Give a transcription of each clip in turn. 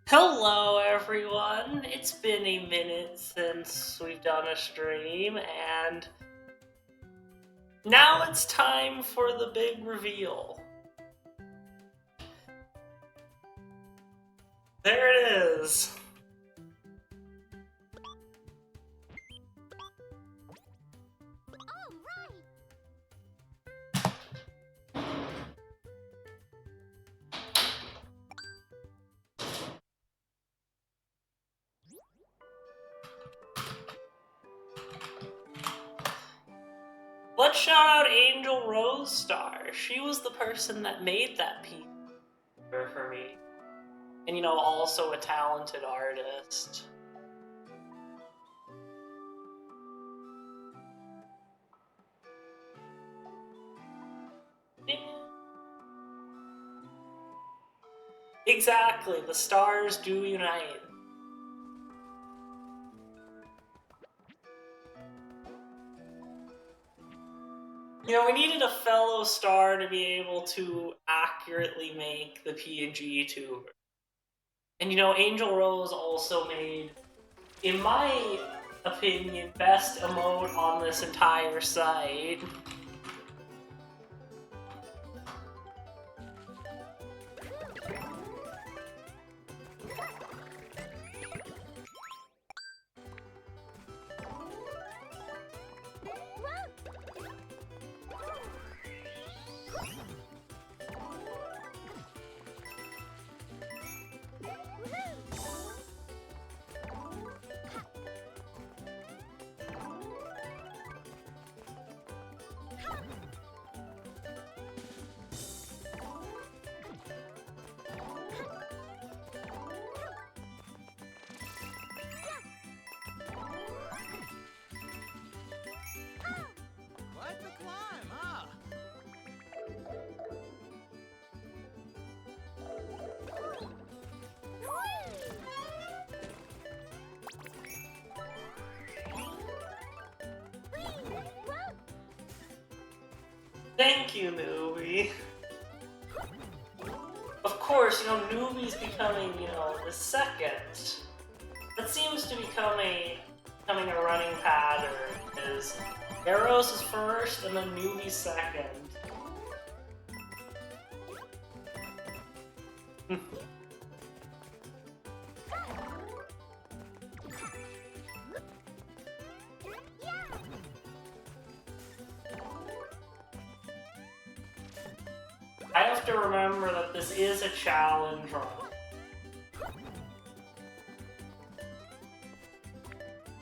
Hello everyone! It's been a minute since we've done a stream, and now it's time for the big reveal. There it is! Let's shout out AngelRoseStar. She was the person that made that piece for me. And also a talented artist. Exactly, the stars do unite. We needed a fellow star to be able to accurately make the PNGTuber. And Angel Rose also made, in my opinion, best emote on this entire site. Thank you, Newbie. Of course, Newbie's becoming, the second. That seems to becoming a running pattern, is Arrows is first, and then Newbie's second. I have to remember that this is a challenge run.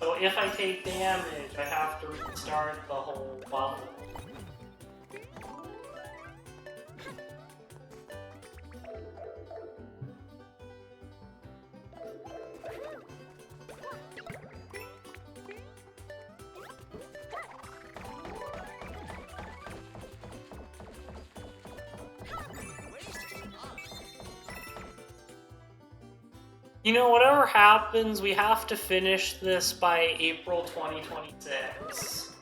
So if I take damage, I have to restart the whole level. Whatever happens, we have to finish this by April 2026.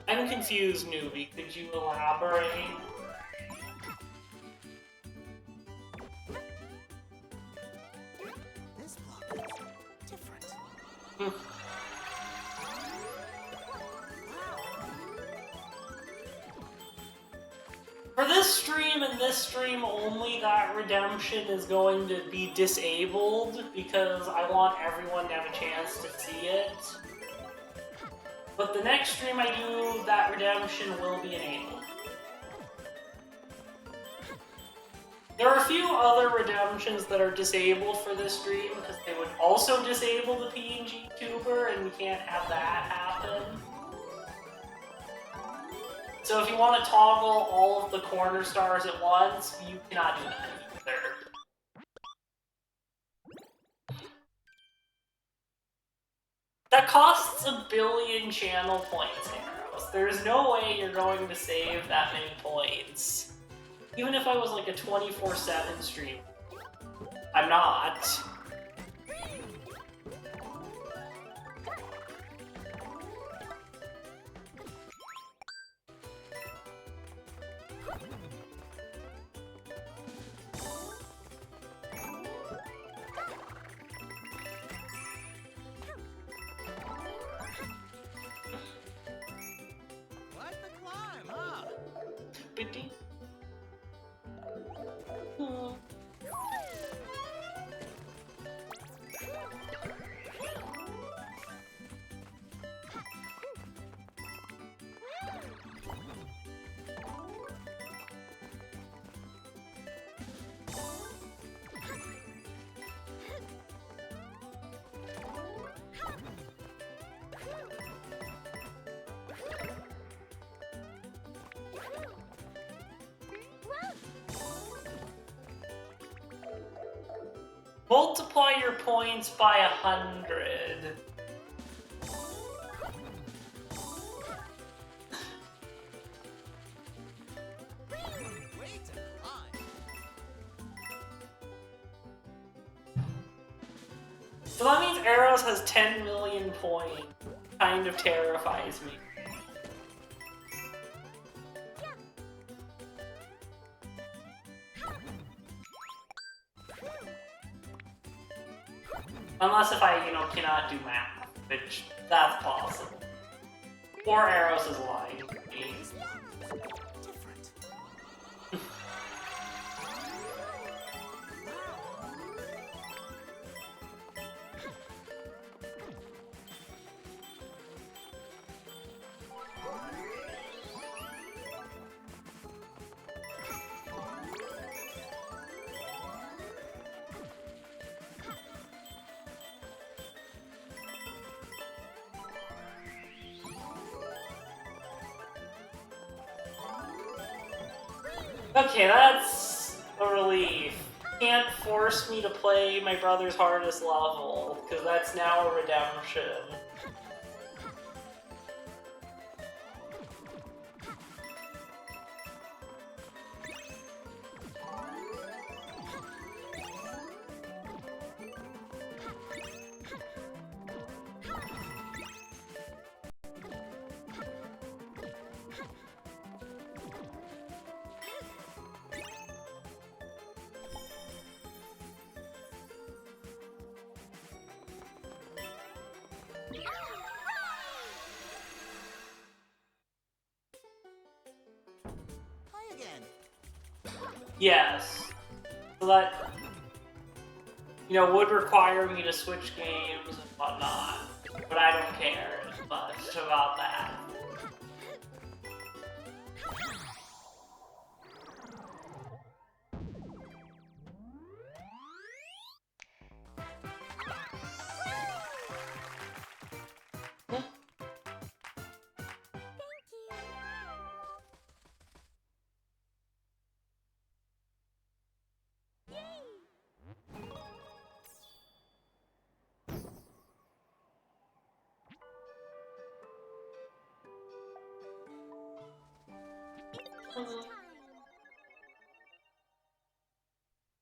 I'm confused, Newbie. Could you elaborate? This block is different. For this stream and this stream only, that redemption is going to be disabled because I want everyone to have a chance to see it. But the next stream I do, that redemption will be enabled. There are a few other redemptions that are disabled for this stream because they would also disable the PNGTuber, and we can't have that happen. So if you want to toggle all of the corner stars at once, you cannot do that either. That costs 1 billion channel points, Arrows. There's no way you're going to save that many points. Even if I was like a 24/7 stream. I'm not. Multiply your points by 100. So that means Arrows has 10 million points. Kind of terrifies me. Unless if I, cannot do math, which that's possible. Or Arrows is lying to me. Different. Okay, that's a relief. Can't force me to play my brother's hardest level, because that's now a redemption. Try again. Yes. So that, would require me to switch games and whatnot. But I don't care as much about that.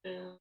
Yeah.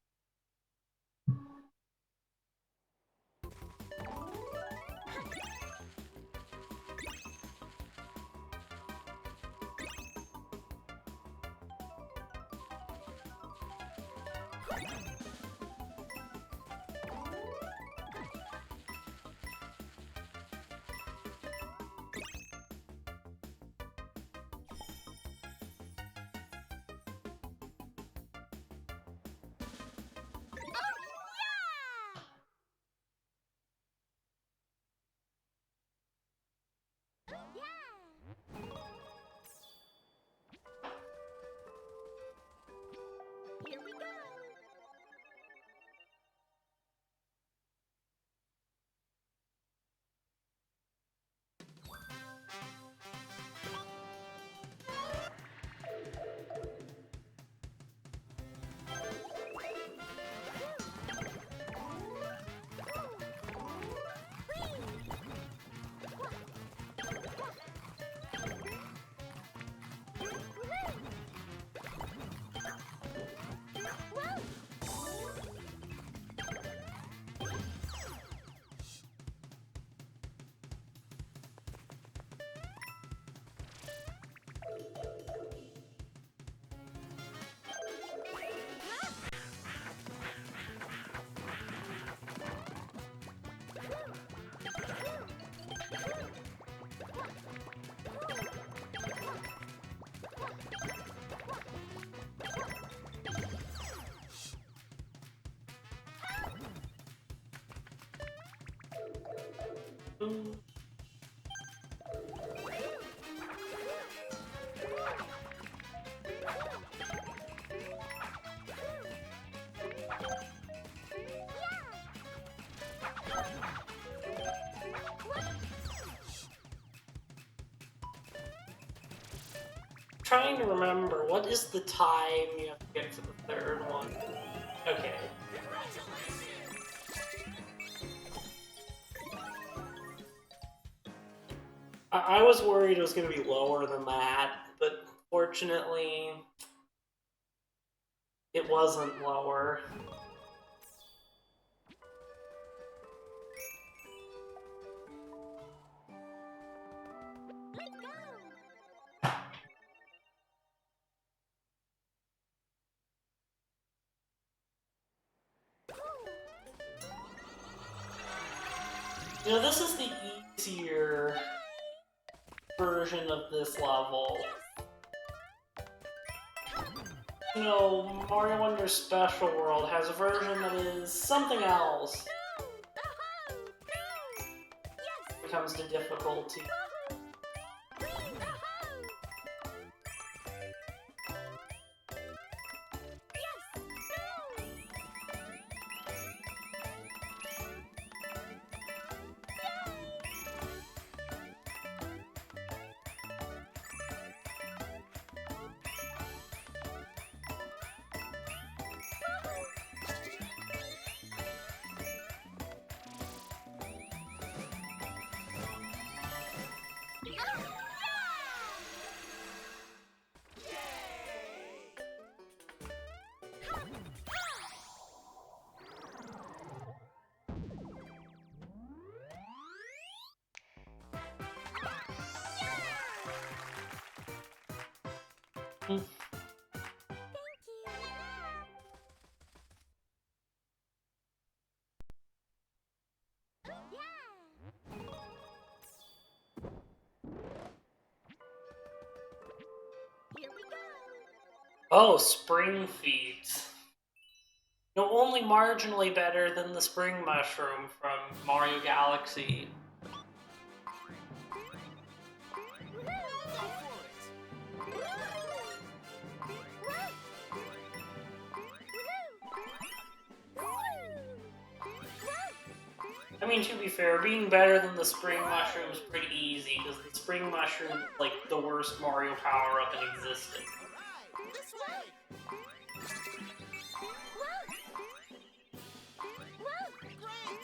Here we go. Trying to remember, what is the time you have to get for the third one? Okay. Congratulations! I was worried it was going to be lower than that, but fortunately, it wasn't lower. Let's go. You know, this is the easier version of this level. You know, Mario Wonder Special World has a version that is something else when it comes to difficulty. Thank you. Here we go. Oh, Spring Feeds. No, only marginally better than the Spring Mushroom from Mario Galaxy. I mean, to be fair, being better than the Spring Mushroom is pretty easy, because the Spring Mushroom is like the worst Mario power-up in existence. This way. Great.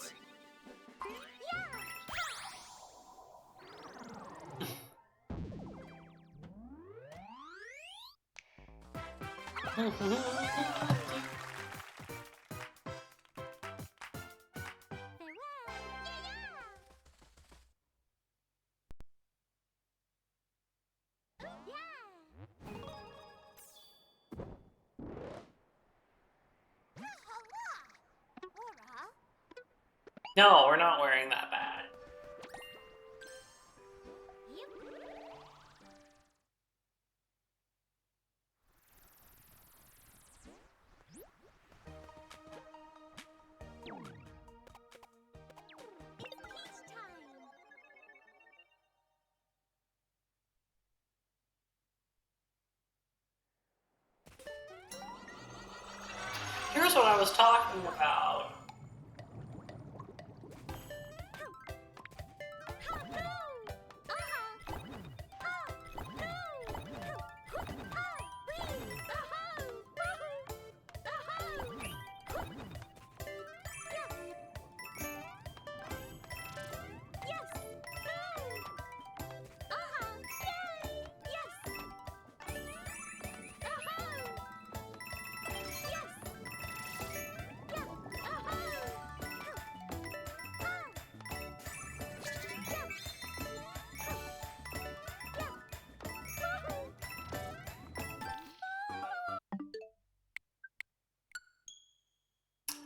No, we're not wearing that bad. Here's what I was talking about.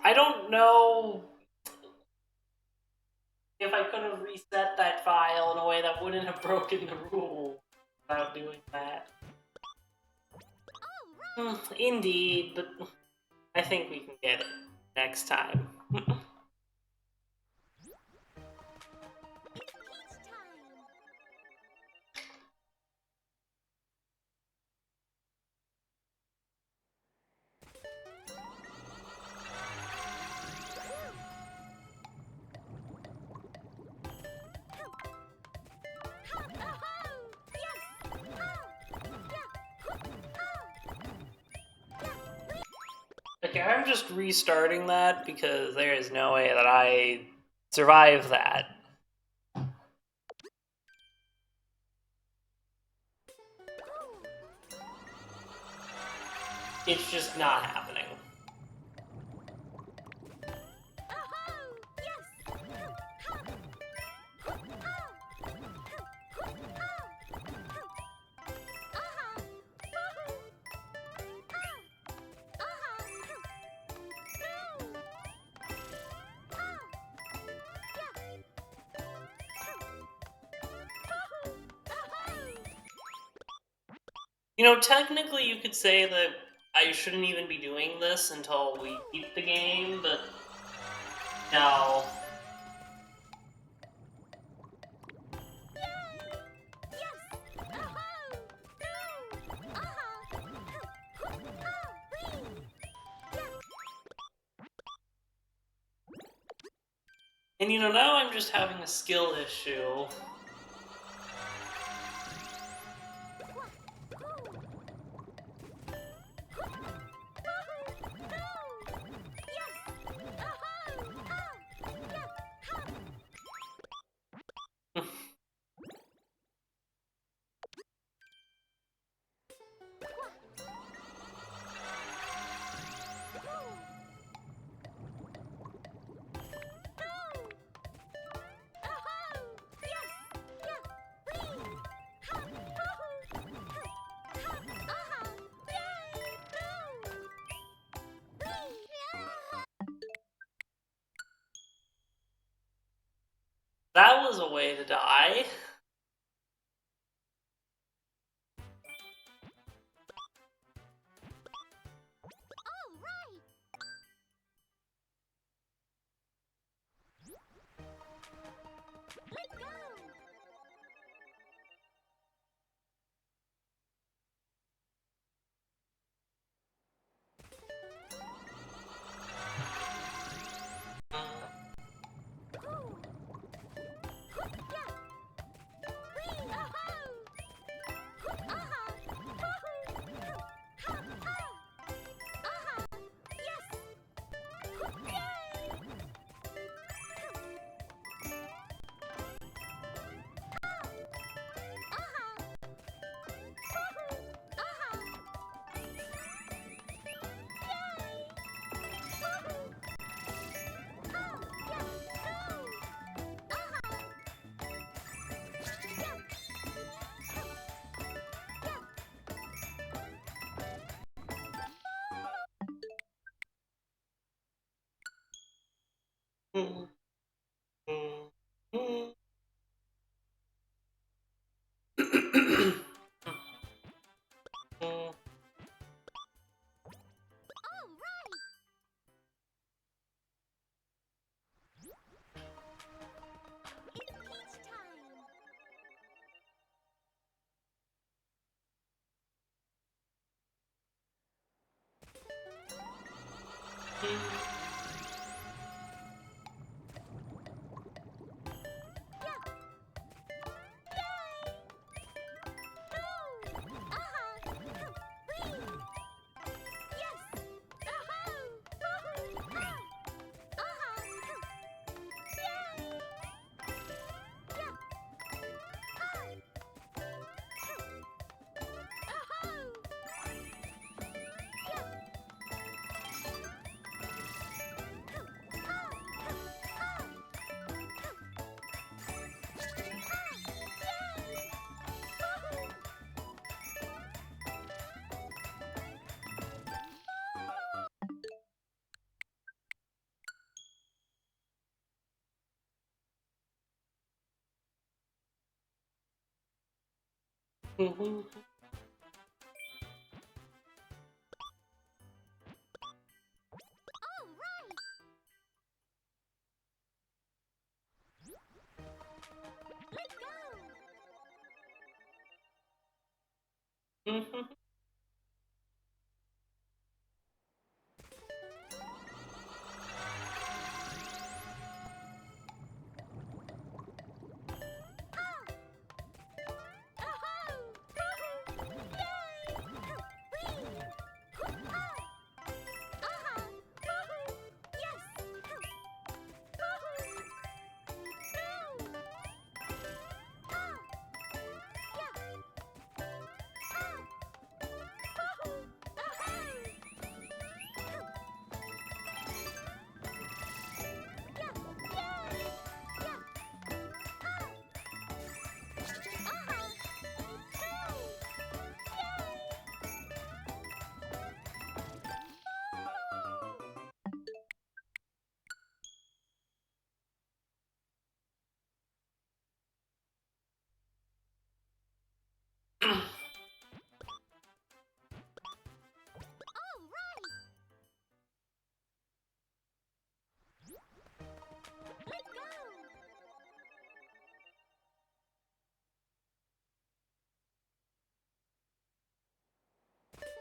I don't know if I could have reset that file in a way that wouldn't have broken the rule without doing that. Indeed, but I think we can get it next time. Okay, I'm just restarting that because there is no way that I survive that. It's just not happening. You know, technically you could say that I shouldn't even be doing this until we beat the game, but no. And you know, now I'm just having a skill issue. That was a way to die.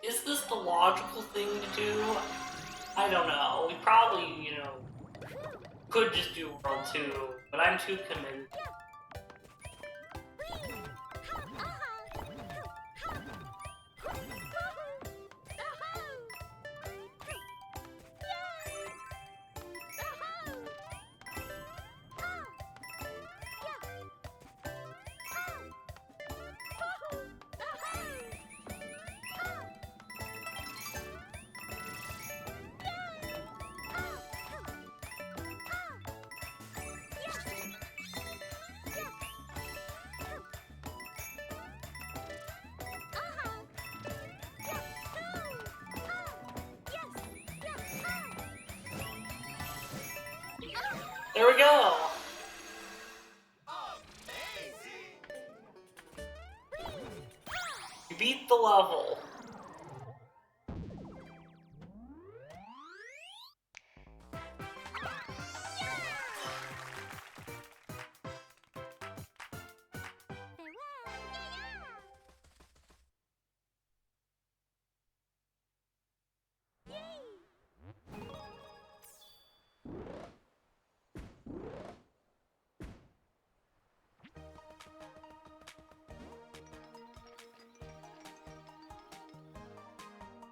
is this the logical thing to do? I don't know. We probably, you know, could just do World 2, but I'm too convinced. There we go! You beat the level.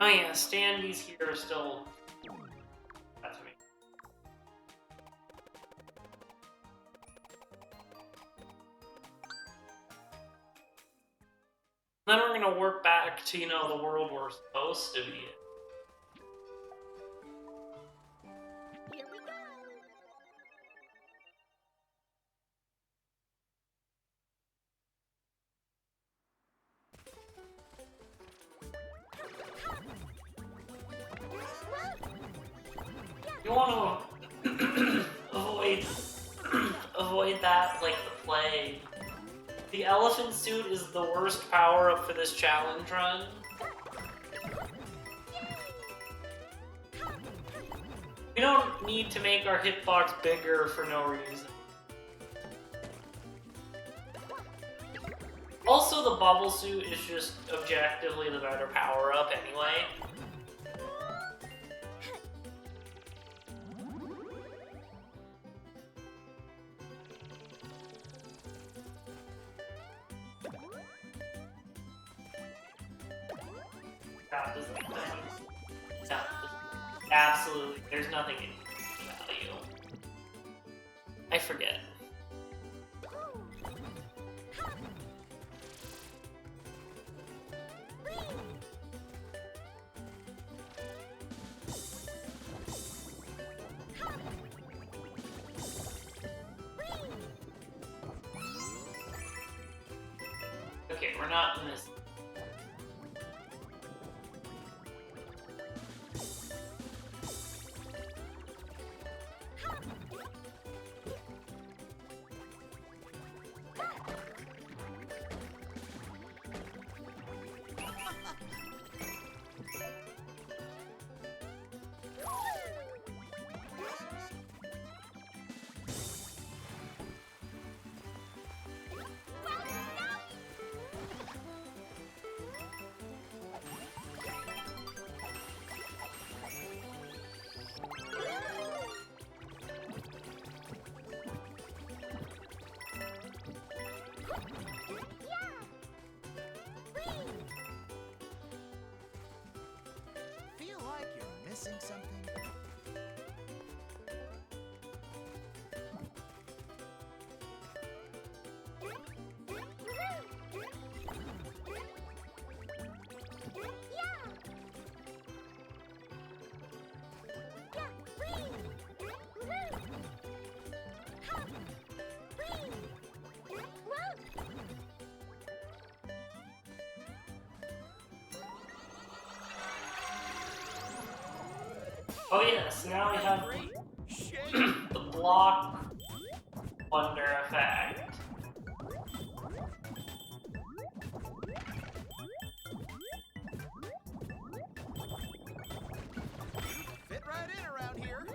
Oh yeah, standees here are still... That's me. Then we're gonna work back to, you know, the world we're supposed to be in. Here we go. You want to avoid that like the plague. The elephant suit is the worst power-up for this challenge run. We don't need to make our hitbox bigger for no reason. Also, the bubble suit is just objectively the better power-up anyway. That doesn't make sense. No, absolutely, there's nothing in value. I forget. Okay, we're not in this. Feel like you're missing something? Oh yes, now we have Shake. the block wonder effect. Fit right in around here.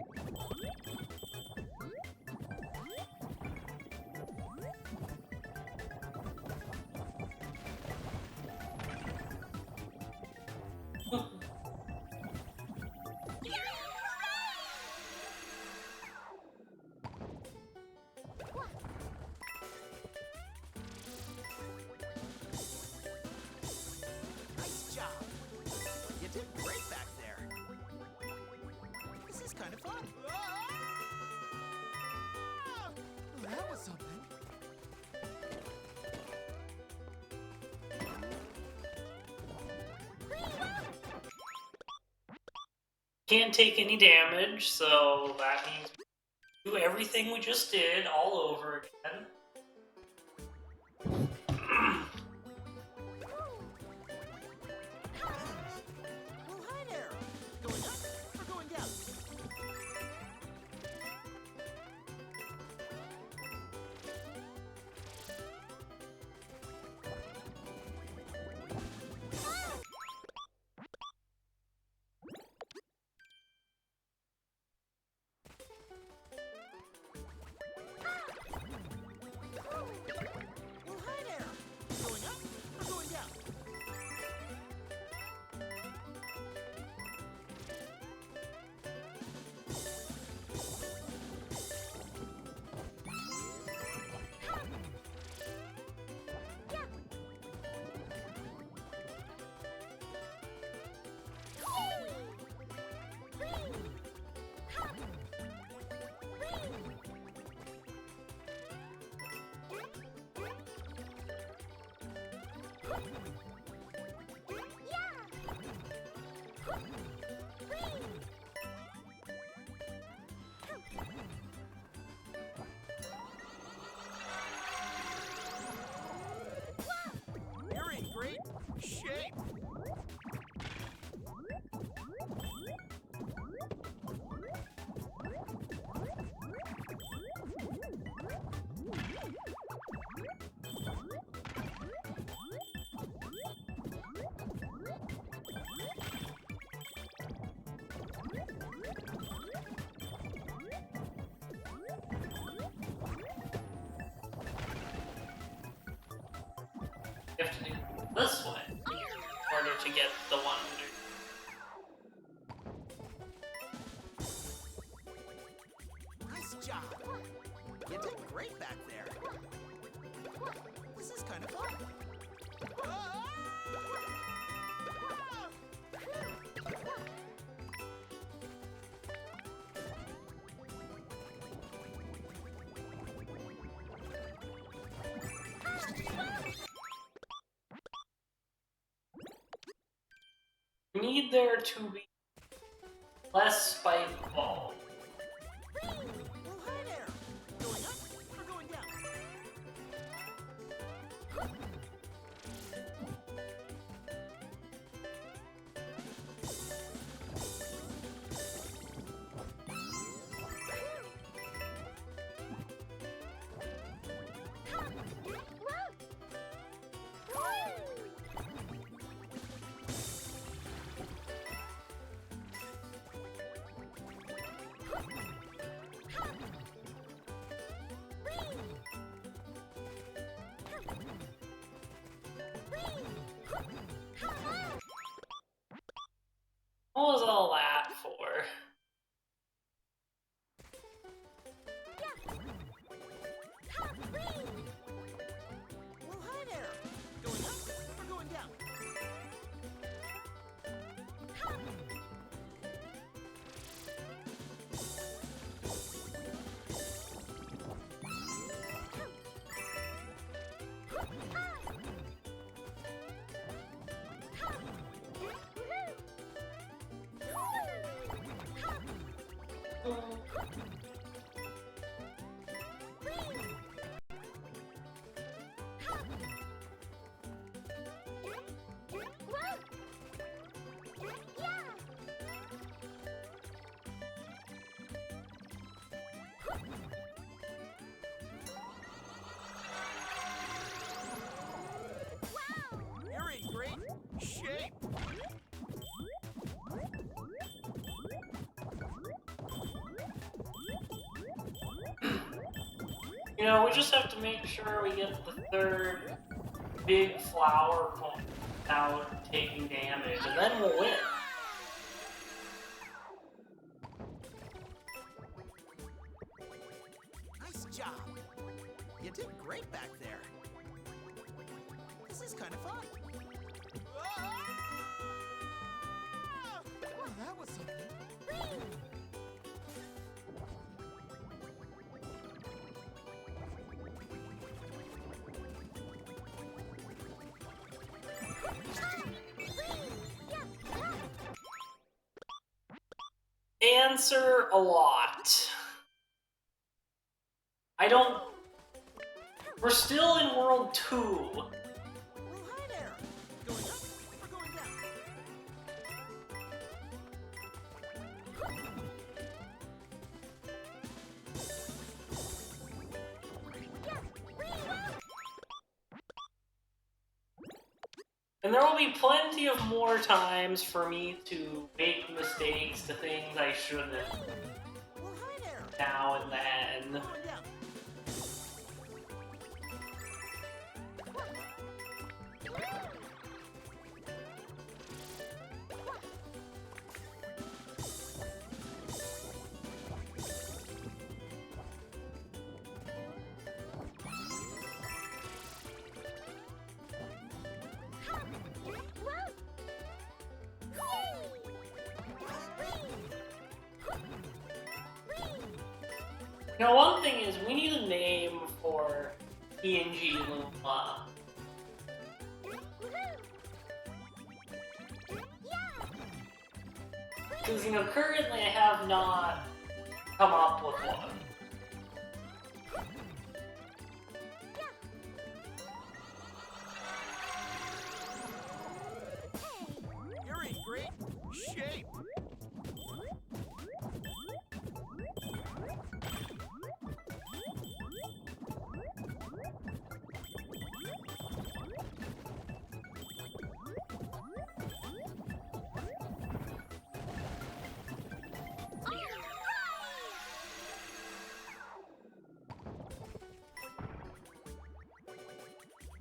fun. Ah! Well, that was something. Can't take any damage, so that means we do everything we just did all over again. Well, hi there. Going up or going down? Well, hi there. Going up or going down? You're in great shape. You have to do this way in order to get the one under. Nice job. You did great back there. This is kind of fun. Ah! We need there to be less spike ball. Well, hi there. Going up or going down? What was all that for? Well, hi there. Going up or going down? You're in great shape. You know, we just have to make sure we get the third big flower point without taking damage, and then we'll win. Nice job. You did great back there. This is kind of fun. Ah! Well, that was something. answer, a lot. I don't... We're still in World 2. Well, hi there. Going up or going down? And there will be plenty of more times for me to make mistakes to things I shouldn't Well, hi there. now and then. Going down. Now, one thing is, we need a name for PNG Luma. Because, you know, currently I have not come up with one. You're in great shape.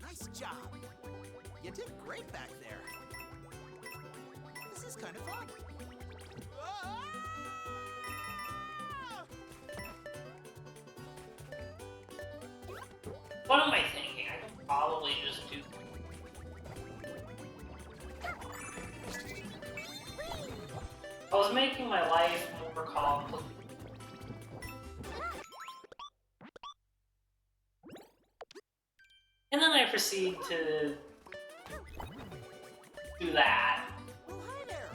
Nice job. You did great back there. This is kind of fun. Ah! What am I thinking? I could probably just do... I was making my life more complicated. And then I proceed to do that. Well, hi there.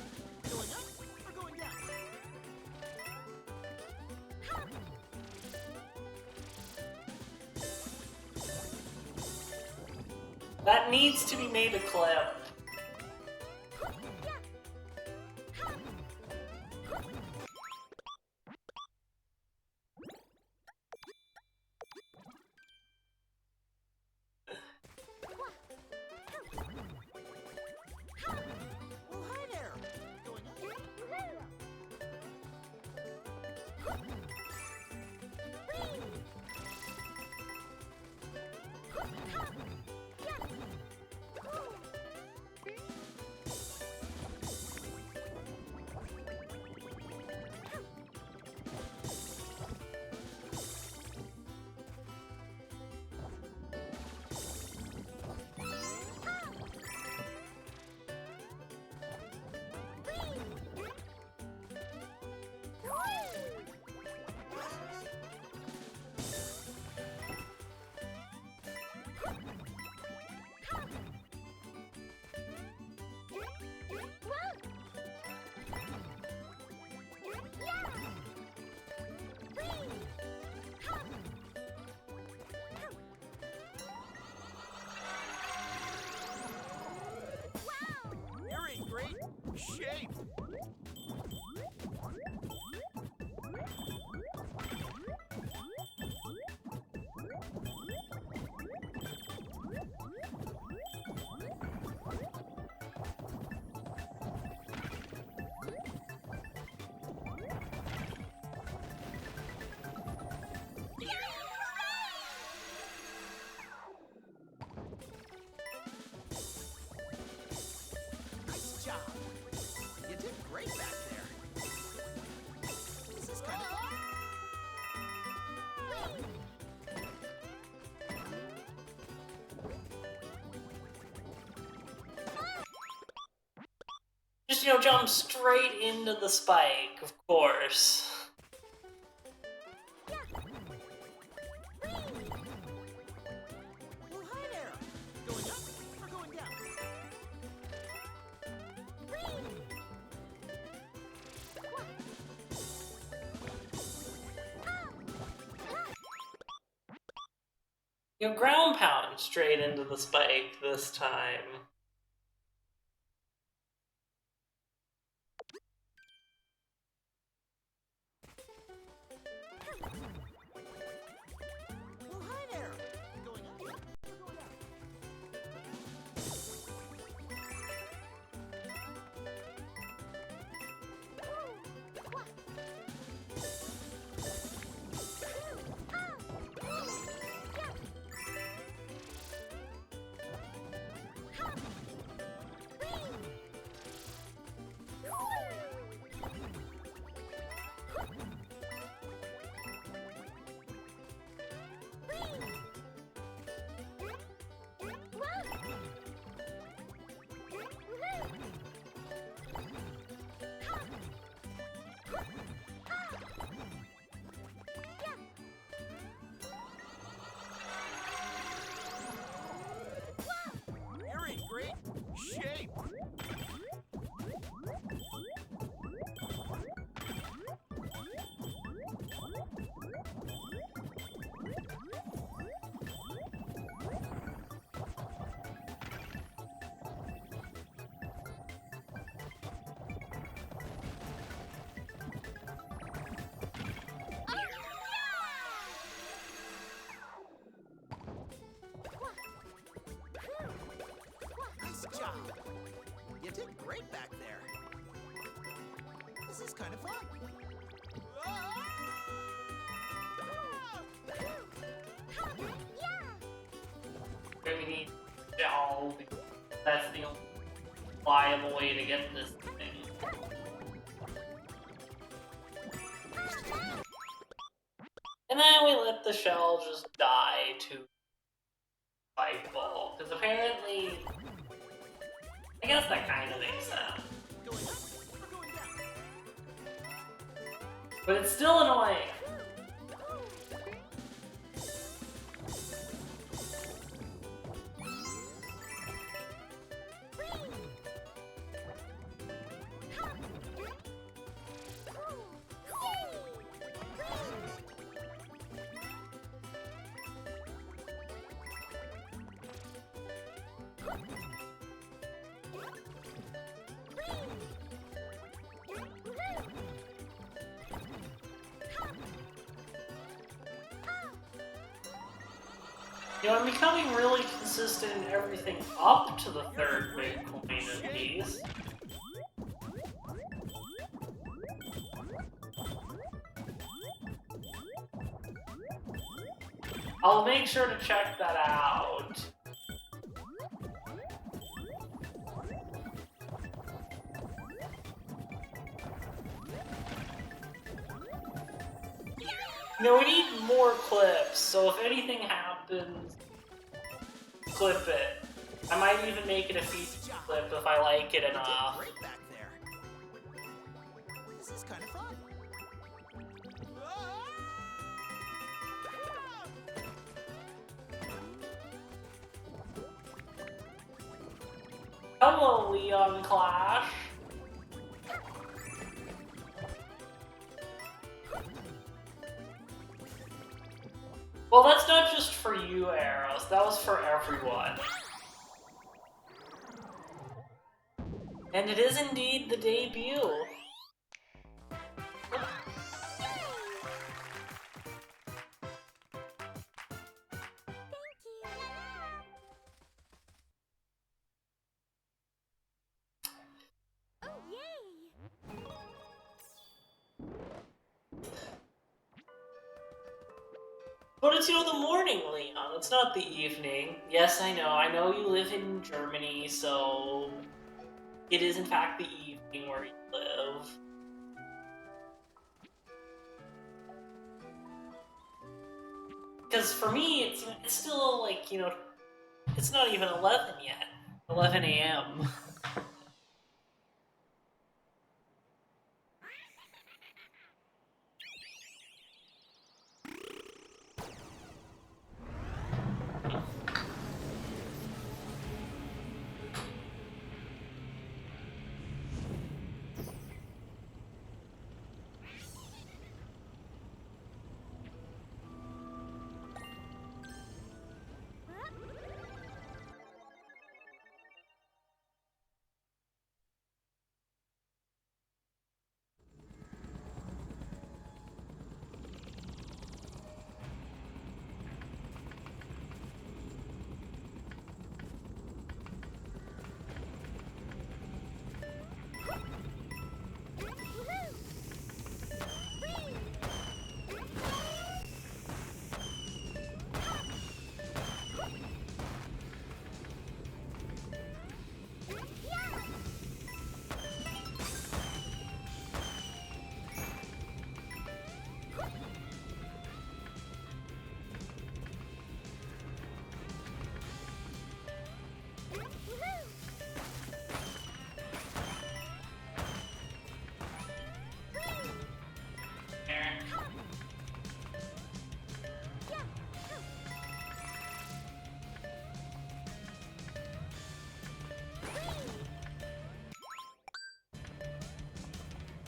Going up or going down? That needs to be made a clip. Well, hi there. Going up. You're in great shape. Nice job. You did great back there. This is kind of fun. Just, you know, jump straight into the spike, of course. Well, hi there. Going up or going down? You know, ground pound straight into the spike this time. Well, hi there. Going up? We're going up. You're in great shape. Nice job. You did great back there. This is kind of fun. We need gel. That's the only viable way to get this thing. And then we let the shell just die to spike ball. Because apparently, I guess that kind of makes sense. Going up or going down? But it's still annoying. You know, I'm becoming really consistent in everything up to the third big coin of piece. I'll make sure to check that out. You know, we need more clips, so if anything happens, clip it. I might even make it a feature clip if I like it enough. Great back there. This is kind of fun. Hello, Leon Clash. Well, that's not just for you, Arrows. That was for everyone. And it is indeed the debut. But it's, you know, the morning, Leon. It's not the evening. Yes, I know you live in Germany, so it is in fact the evening where you live. Because for me, it's still like, you know, it's not even 11 yet. 11 a.m.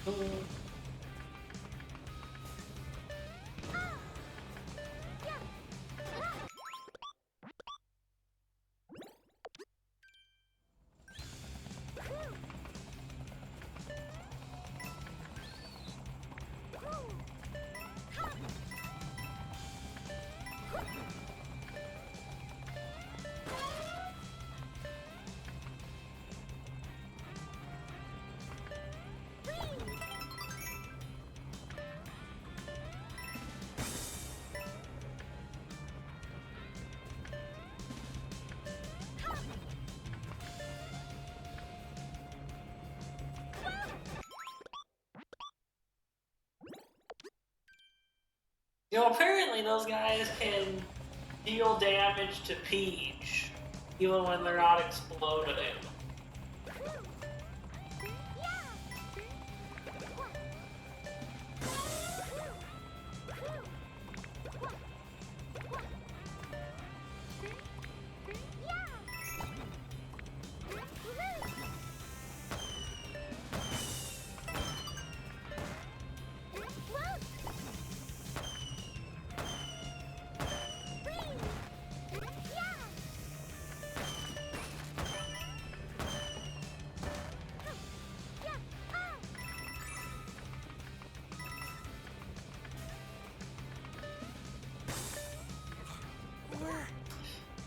Mm. You know, apparently those guys can deal damage to Peach, even when they're not exploding.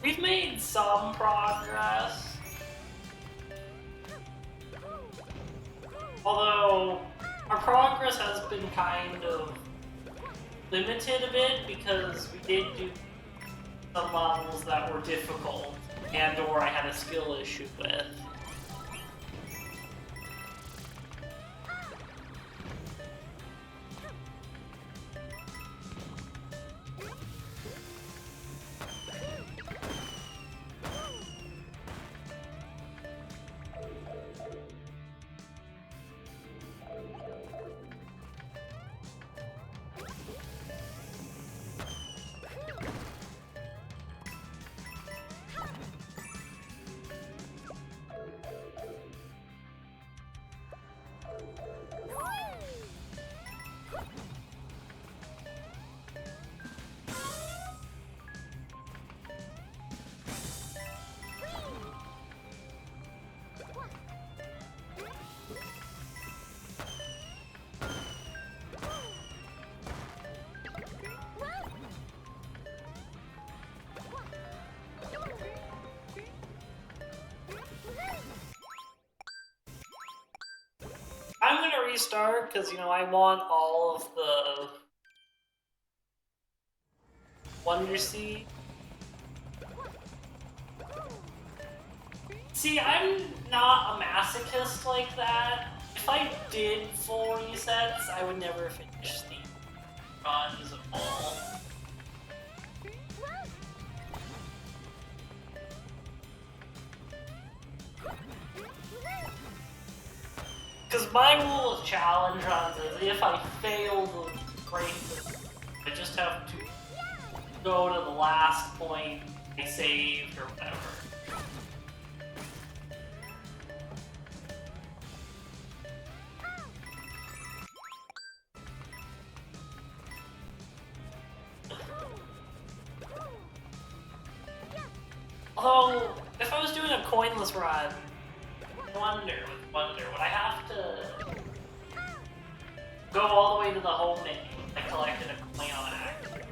We've made some progress. Although, our progress has been kind of limited a bit because we did do some levels that were difficult and or I had a skill issue with. I'm gonna restart because, you know, I want all of the Wonder Seed. See, I'm not a masochist like that. If I did full resets, I would never finish the runs at all. Because my rule of challenge runs is if I fail to break the, I just have to go to the last point I saved or whatever. Although, if I was doing a coinless run, I wonder, would I have to go all the way to the home menu if I collected a coin on accident?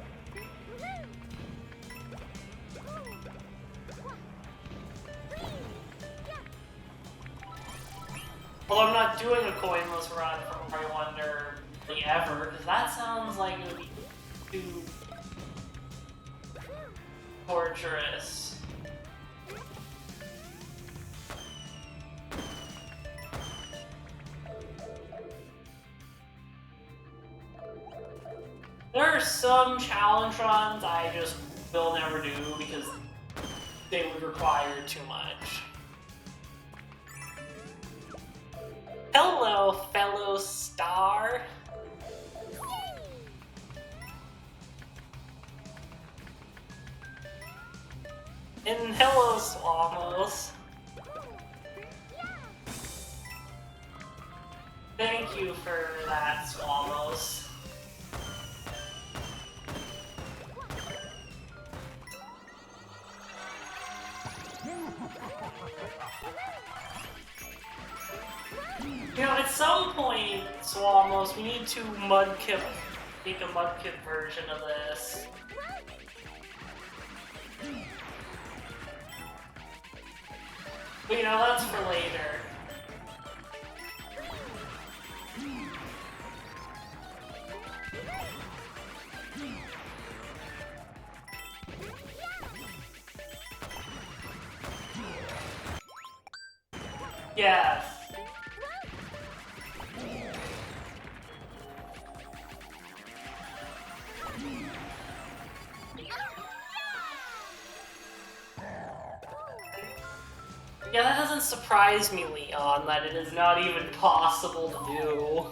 Although I'm not doing a coinless run from I wonder really ever, because that sounds like it would be too torturous. There are some challenge runs I just will never do because they would require too much. Hello, fellow star. And hello, Swamos. Thank thank you for that, Swamos. You know, at some point, Swamos, we need to make a mudkip version of this. But, you know, that's for later. Yes. Yeah, that doesn't surprise me, Leon, that it is not even possible to do.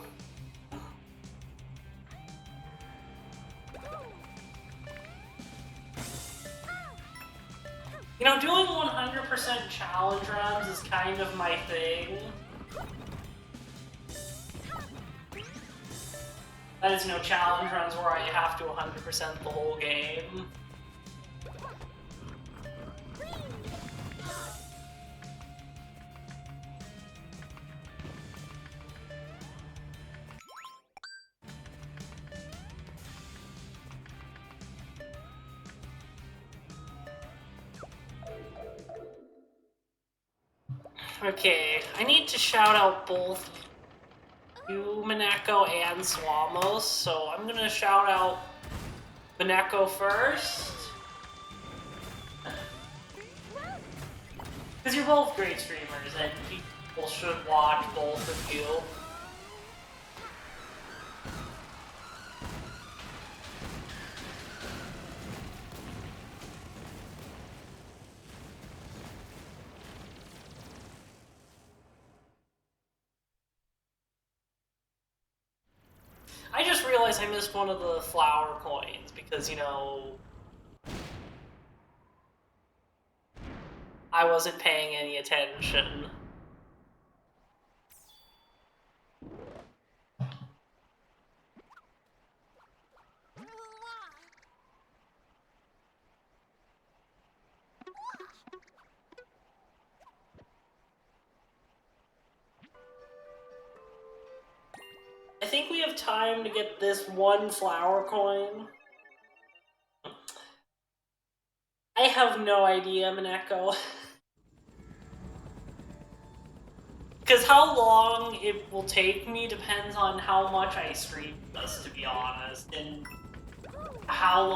You know, doing 100% challenge runs is kind of my thing. That is, you know, challenge runs where I have to 100% the whole game. Okay, I need to shout out both you, Mineko, and Swamos, so I'm gonna shout out Mineko first. Because you're both great streamers, and people should watch both of you. I just realized I missed one of the flower coins because, you know, I wasn't paying any attention. I think we have time to get this one flower coin. I have no idea, Mineko. Because how long it will take me depends on how much I stream this, to be honest. And how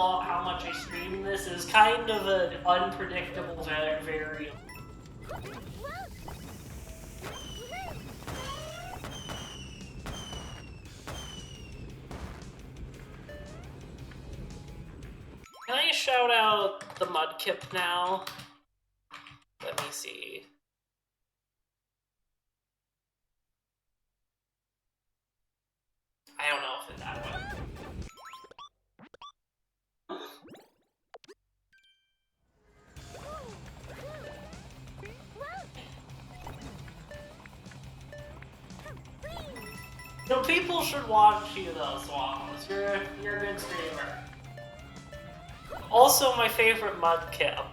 much I stream this is kind of an unpredictable variable. Can I shout out the Mudkip now? Let me see. I don't know if it's that one. No, people should watch you though, Swamos. You're a good streamer. Also, my favorite Mudkip.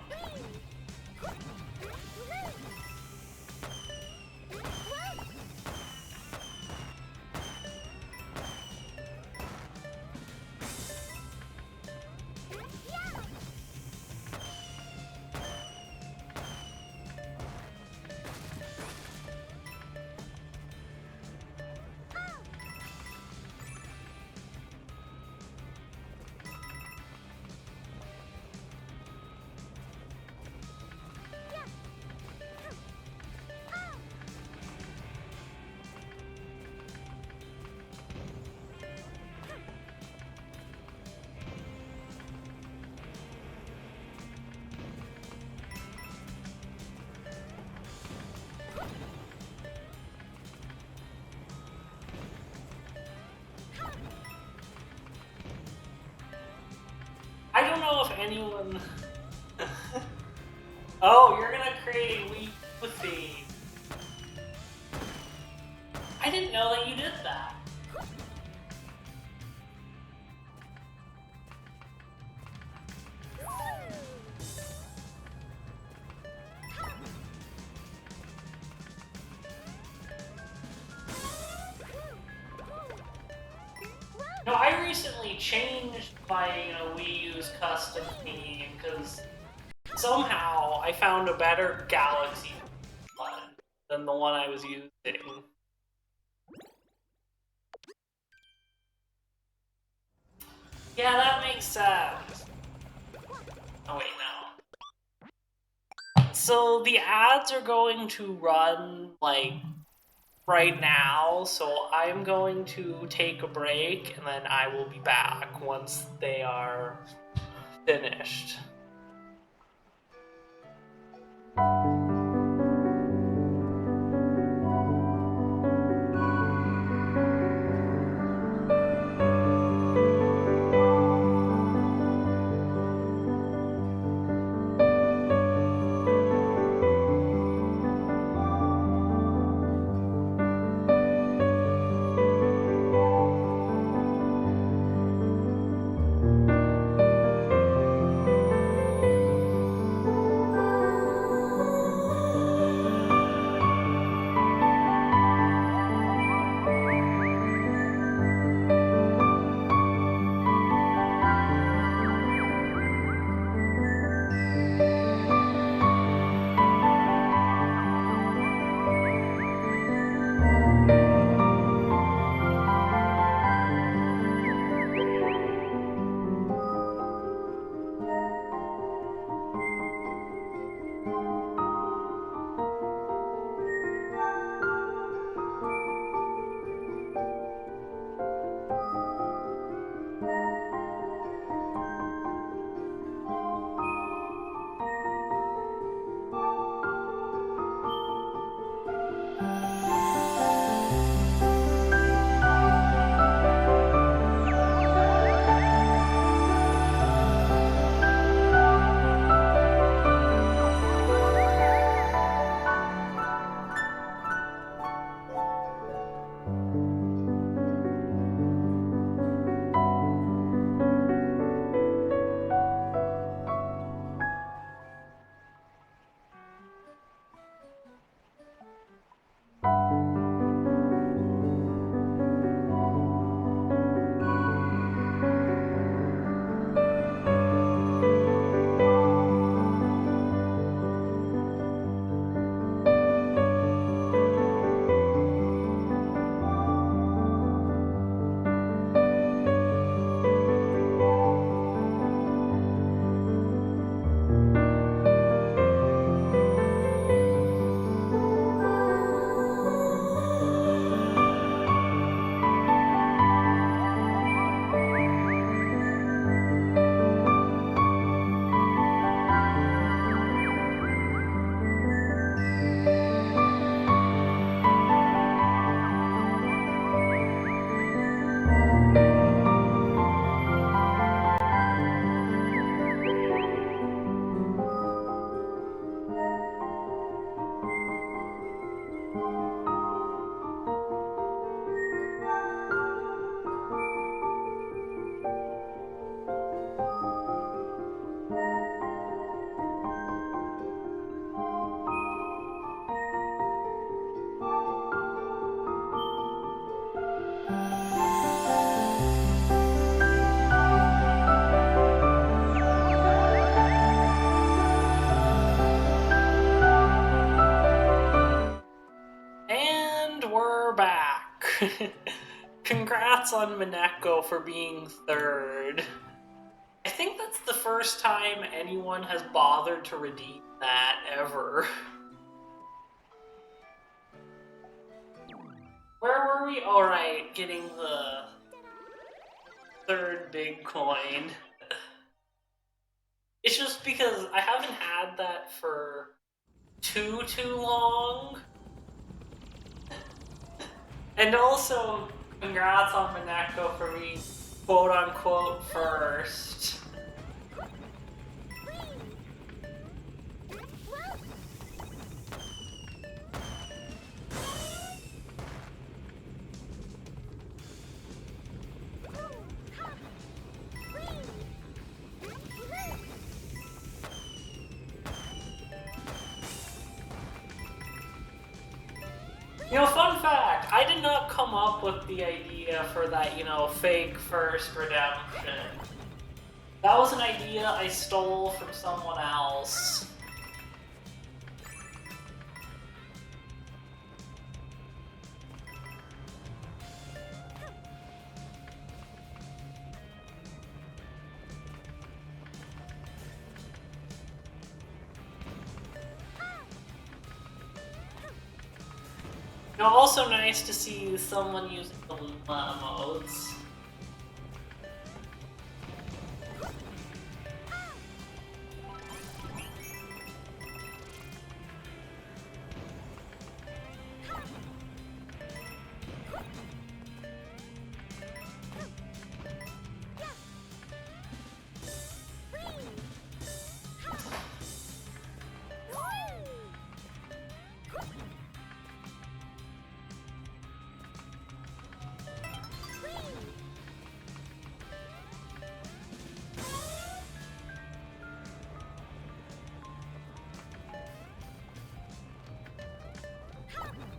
I don't know if anyone... Oh, you're gonna create a week with the... I didn't know that you did that. No, I recently changed my Wii U's custom theme because somehow I found a better Galaxy one than the one I was using. Yeah, that makes sense. Oh wait, no. So the ads are going to run like right now, so I'm going to take a break and then I will be back once they are finished. And we're back. Congrats on Mineko for being third. I think that's the first time anyone has bothered to redeem that ever. Where were we? All right, getting the third big coin. It's just because I haven't had that for too long. And also, congrats on Mineko for being quote-unquote first. You know, fun fact, I did not come up with the idea for that, you know, fake first redemption. That was an idea I stole from someone else. You know, also nice to see someone using the Luma emotes.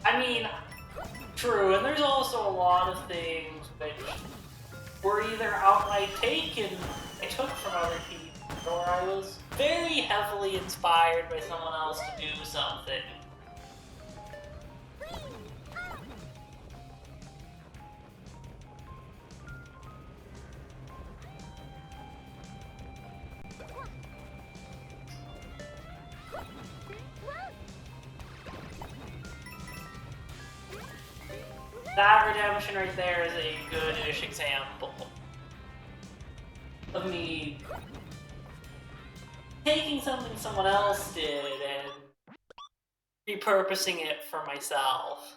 I mean, true, and there's also a lot of things which were either outright taken, I took from other people, or I was very heavily inspired by someone else to do something. That redemption right there is a good-ish example of me taking something someone else did and repurposing it for myself.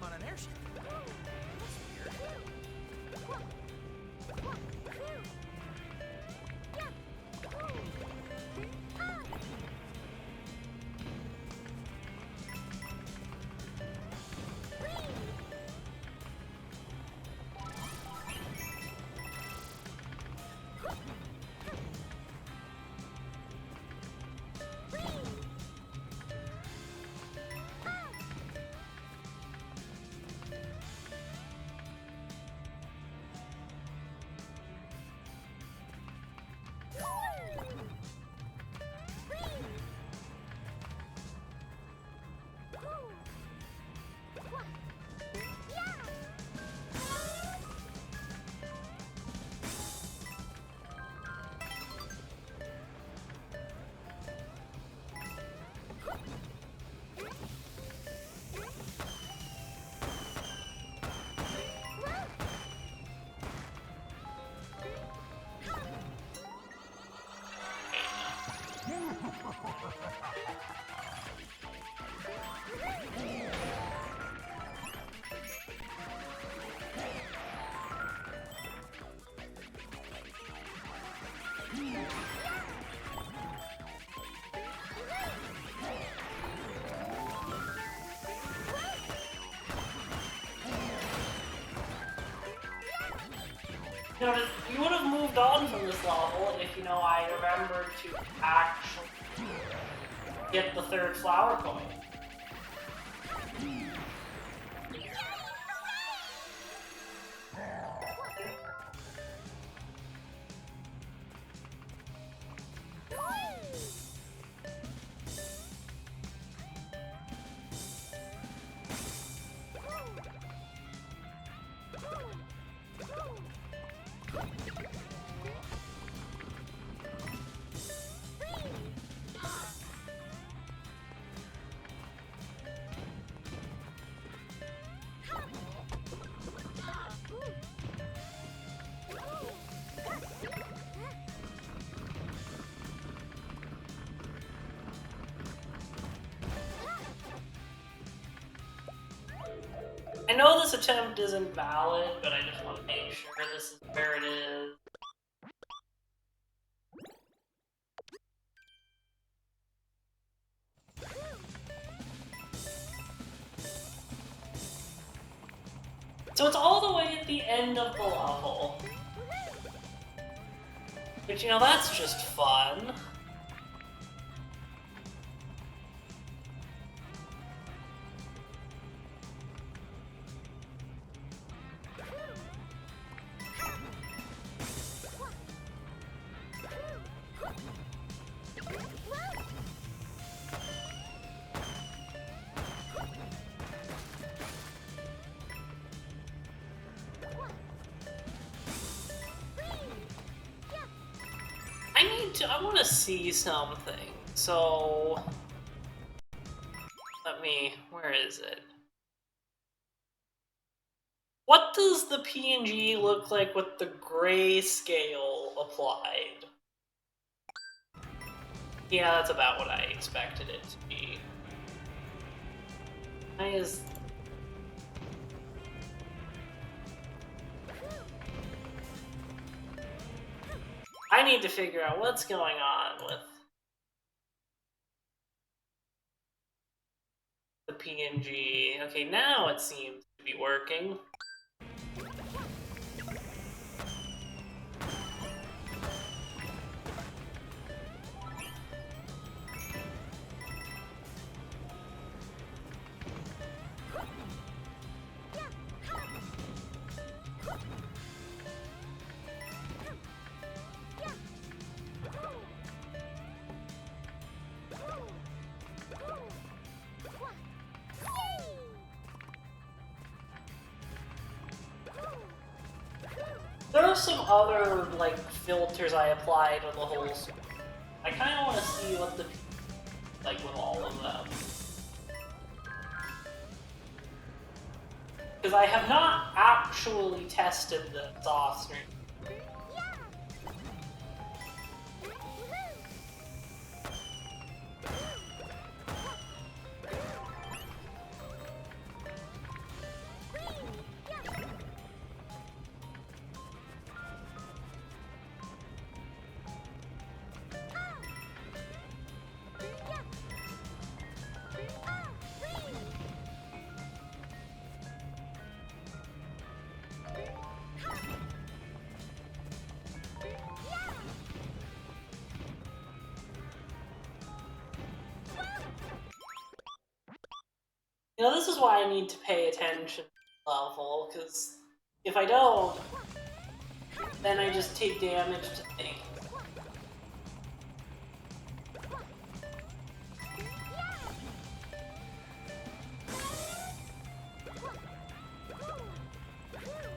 I'm on an airship. You know, you would have moved on from this level if, you know, I remembered to actually get the third flower coin. I know this attempt isn't valid, but I just want to make sure this is where it is. So it's all the way at the end of the level. But, you know, that's just fun. I want to see something. So, where is it? What does the PNG look like with the grayscale applied? Yeah, that's about what I expected it to be. I need to figure out what's going on with the PNG. Okay, now it seems to be working. There are some other, like, filters I applied on the whole screen. I kind of want to see what the like with all of them. Because I have not actually tested the off screen. You know, this is why I need to pay attention to the level, because if I don't, then I just take damage to things.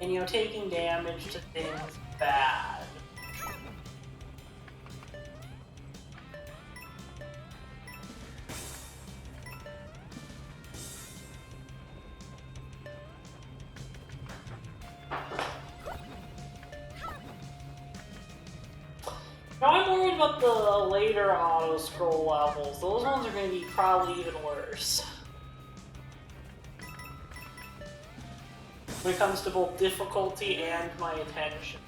And, you know, taking damage to things is bad. Now I'm worried about the later auto-scroll levels. Those ones are going to be probably even worse. When it comes to both difficulty and my attention.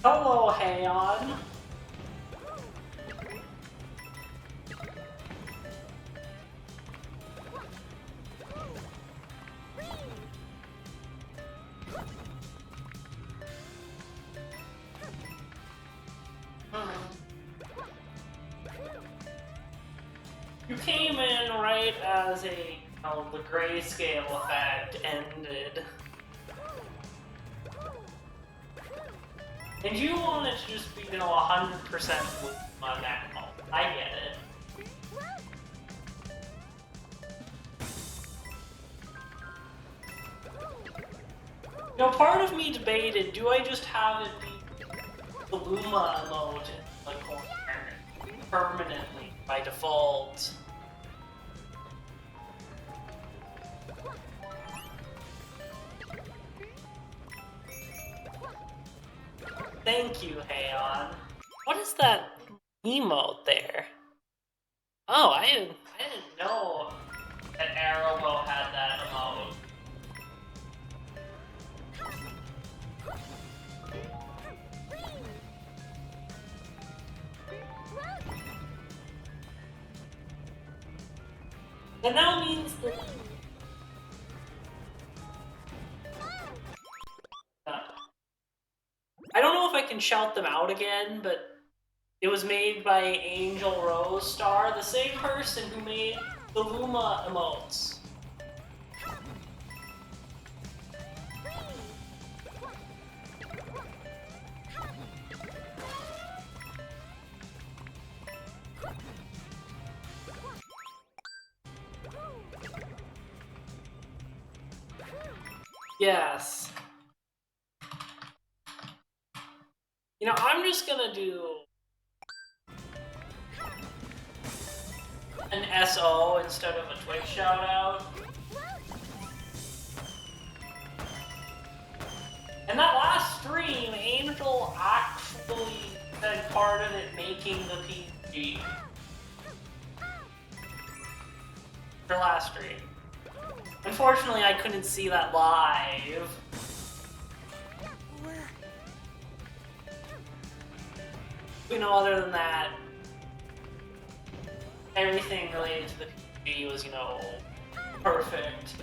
Hello, Hayon. You came in right as the grayscale effect ended. And you want it to just be, 100% with my now. I get it. Part of me debated, do I just have it be the Luma emote in the corner permanently by default? Thank you, Heian. What is that emote there? Oh, I didn't know that Arrowbow had that emote. That now means that... I don't know if I can shout them out again, but it was made by AngelRoseStar, the same person who made the Luma emotes. Yes. You know, I'm just gonna do an SO instead of a Twitch shoutout. And that last stream, Angel actually said part of it making the PG. Her last stream. Unfortunately, I couldn't see that live. You know, other than that, everything related to the PG was, you know, perfect.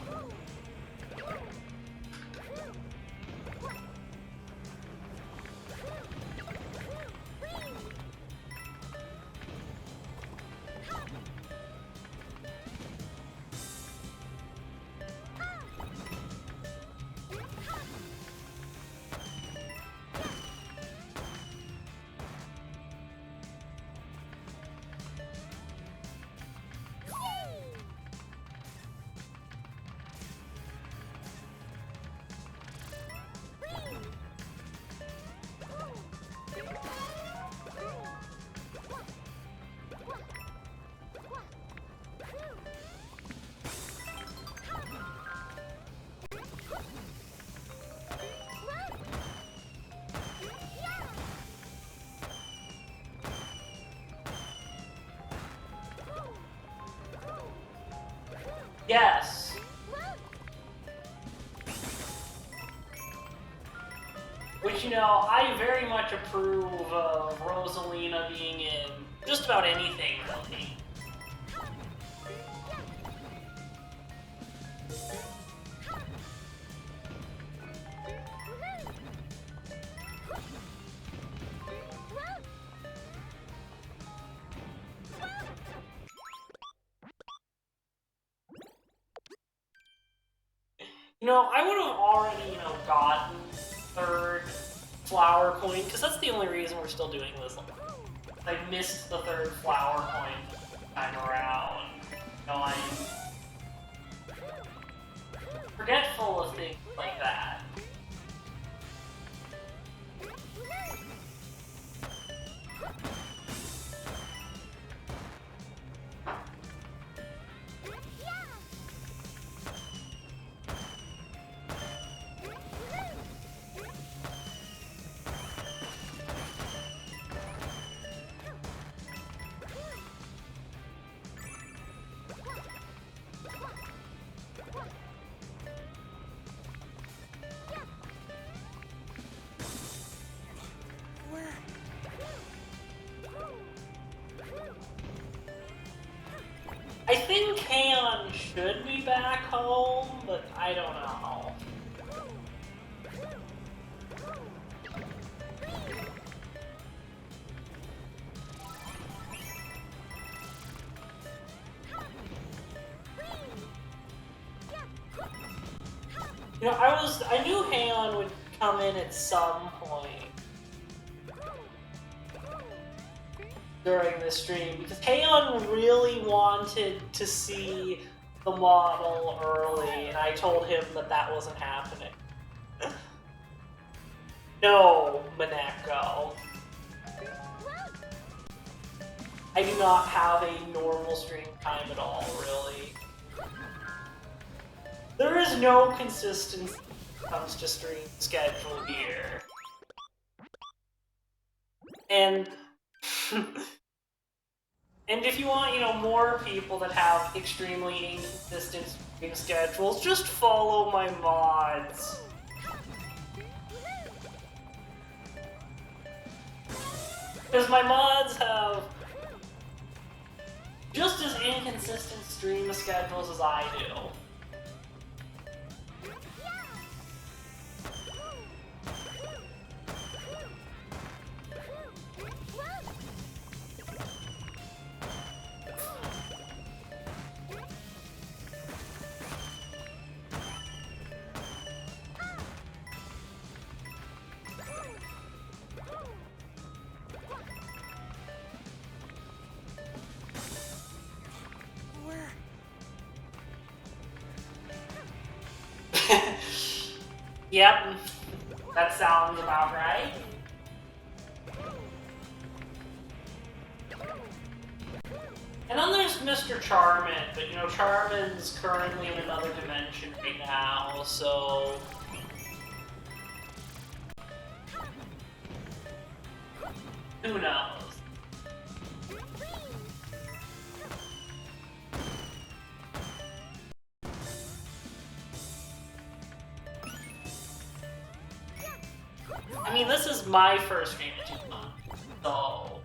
Yes. Which, you know, I very much approve of Rosalina being in just about anything, really. You know, I would have already, you know, gotten third flower coin, because that's the only reason we're still doing this. I missed the third flower coin time around. You know, I'm forgetful of things like that. I think Heian should be back home, but I don't know. You know, I knew Heian would come in at some point during the stream, because Heian really wanted to see the model early, and I told him that that wasn't happening. No, Maneko. I do not have a normal stream time at all, really. There is no consistency when it comes to stream schedule here. And and if you want, more people that have extremely inconsistent stream schedules, just follow my mods. Because my mods have just as inconsistent stream schedules as I do. Yep, that sounds about right. And then there's Mr. Charmin, but Charmin's currently in another dimension right now, so... who knows? I mean, this is my first stream in 2 months, so...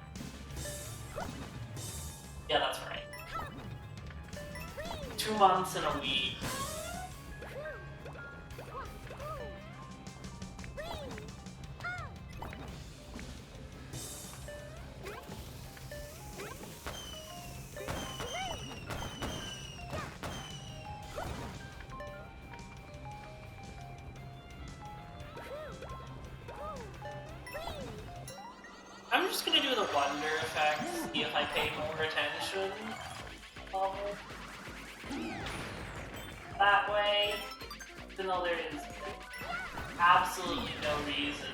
yeah, that's right. 2 months and a week. I'm just gonna do the wonder effect, see if I pay more attention. That way, even though there is absolutely no reason.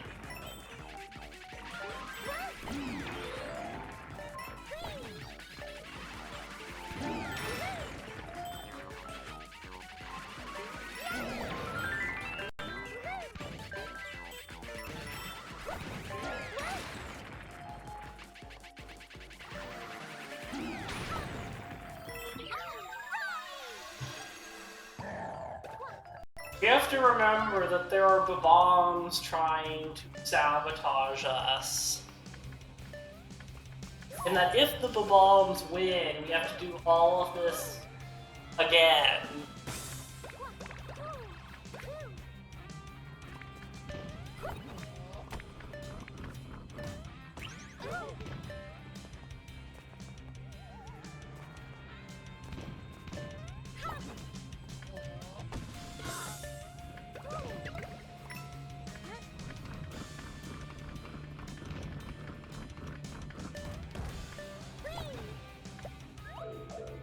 We have to remember that there are bombs trying to sabotage us. And that if the bombs win, we have to do all of this again.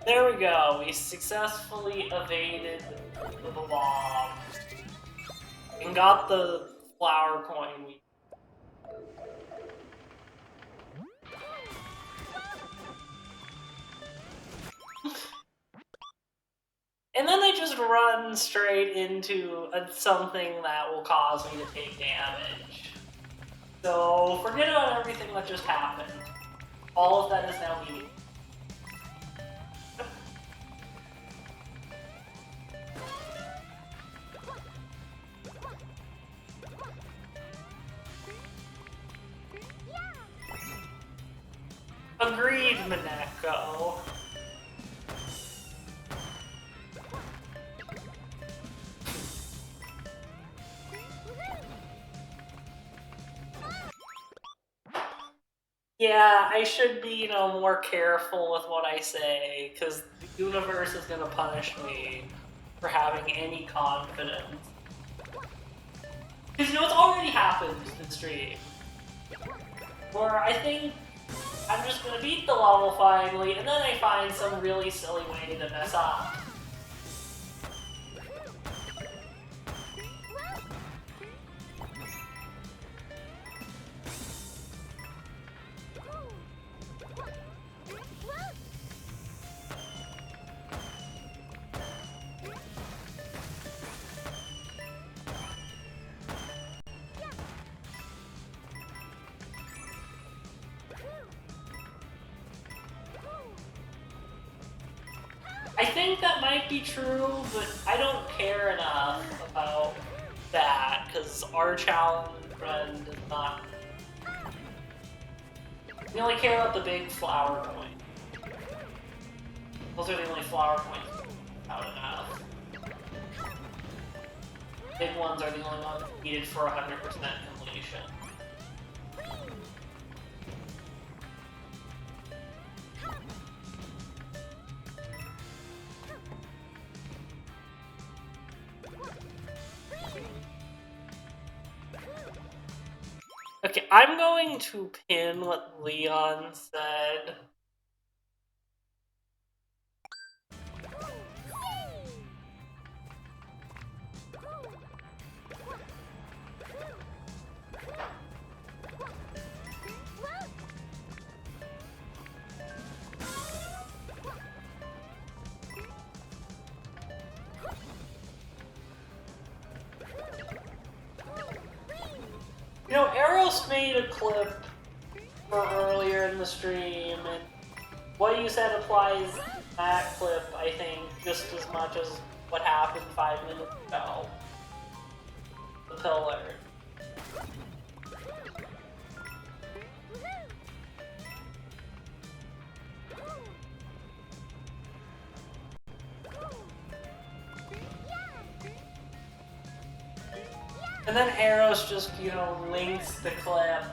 There we go, we successfully evaded the bomb and got the flower coin. And then they just run straight into something that will cause me to take damage. So forget about everything that just happened. All of that is now meaningless. Agreed, Mineko. Yeah, I should be, more careful with what I say, because the universe is gonna punish me for having any confidence. Because, it's already happened in stream. Where I think I'm just gonna beat the level finally, and then I find some really silly way to mess up. I think that might be true, but I don't care enough about that, because our challenge friend is not... We only care about the big flower coins. Those are the only flower coins out enough. Big ones are the only ones needed for 100% completion. Okay, I'm going to pin what Leon said. You know, Eros made a clip for earlier in the stream, and what you said applies to that clip, I think, just as much as what happened 5 minutes ago. The pillar. And then Eros just, you know, links the clip.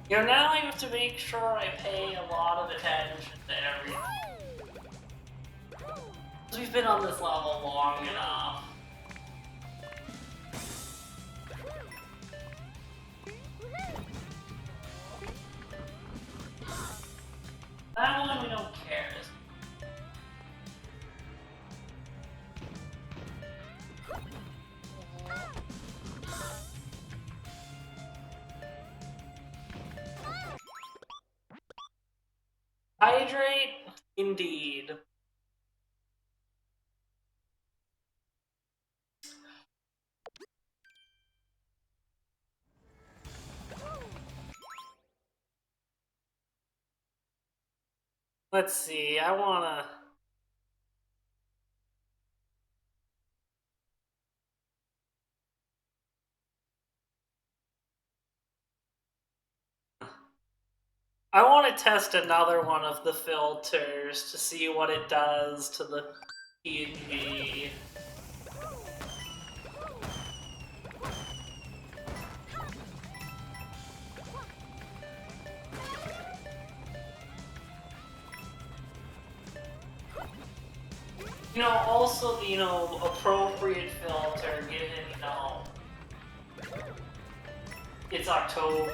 You know, now I have to make sure I pay a lot of attention to everything. Because we've been on this level long enough. That one we don't care. Hydrate, indeed. Let's see, I want to test another one of the filters to see what it does to the PNG. You know, also the, appropriate filter given, it's October.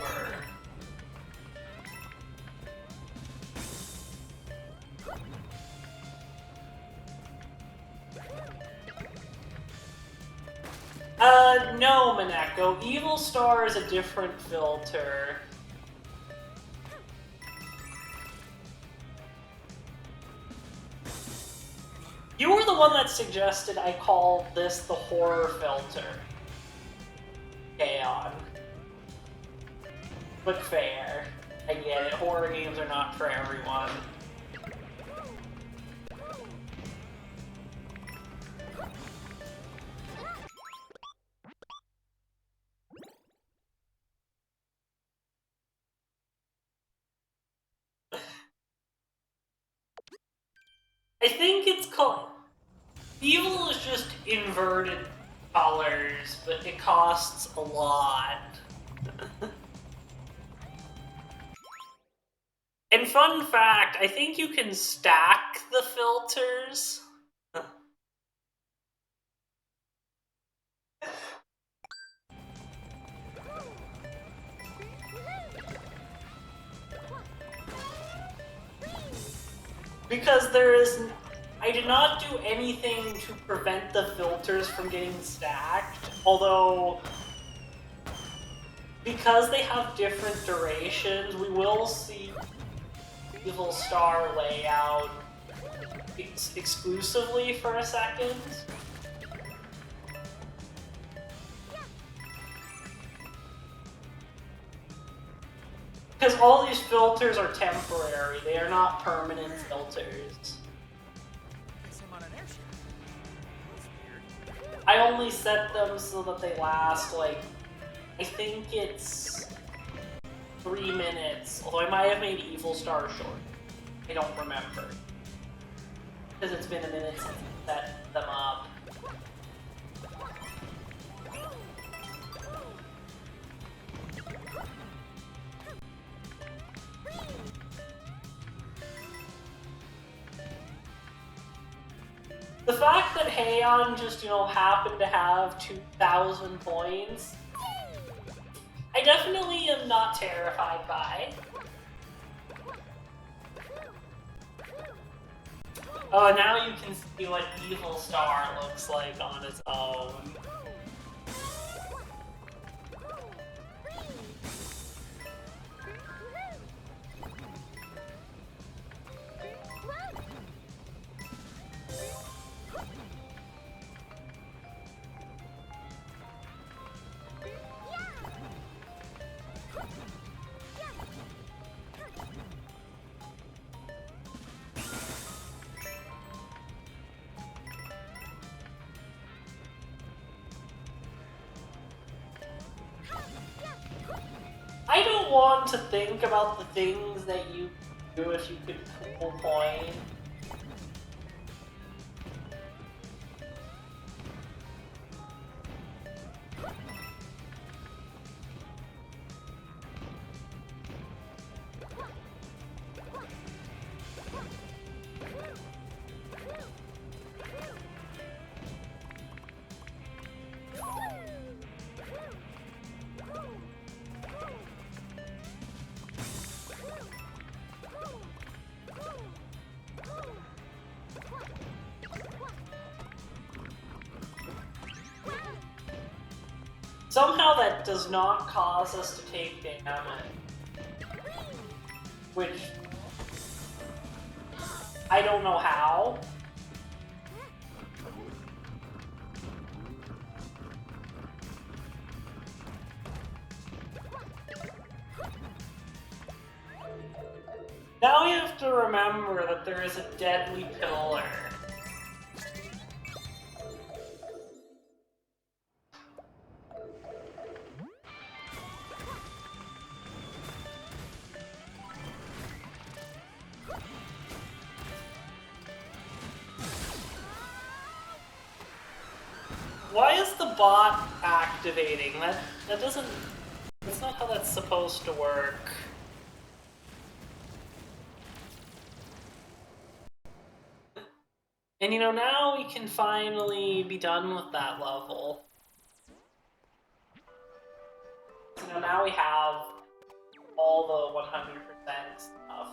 No, Mineko. Evil Star is a different filter. You were the one that suggested I call this the horror filter. Aeon. But fair. I get it. Horror games are not for everyone. I think it's called... Evil is just inverted colors, but it costs a lot. And fun fact, I think you can stack the filters. Because I did not do anything to prevent the filters from getting stacked, although because they have different durations, we will see Evil Star layout exclusively for a second. Because all these filters are temporary, they are not permanent filters. I only set them so that they last, like, I think it's 3 minutes, although I might have made Evil Star short. I don't remember. Because it's been a minute since I set them up. The fact that Heian just, happened to have 2,000 points, I definitely am not terrified by. Oh, now you can see what Evil Star looks like on its own. I don't want to think about the things that you do if you could pull point. Somehow that does not cause us to take damage. Which I don't know how. Now we have to remember that there is a deadly pillar. Why is the bot activating? That doesn't... That's not how that's supposed to work. And you know, now we can finally be done with that level. You know, now we have all the 100% stuff.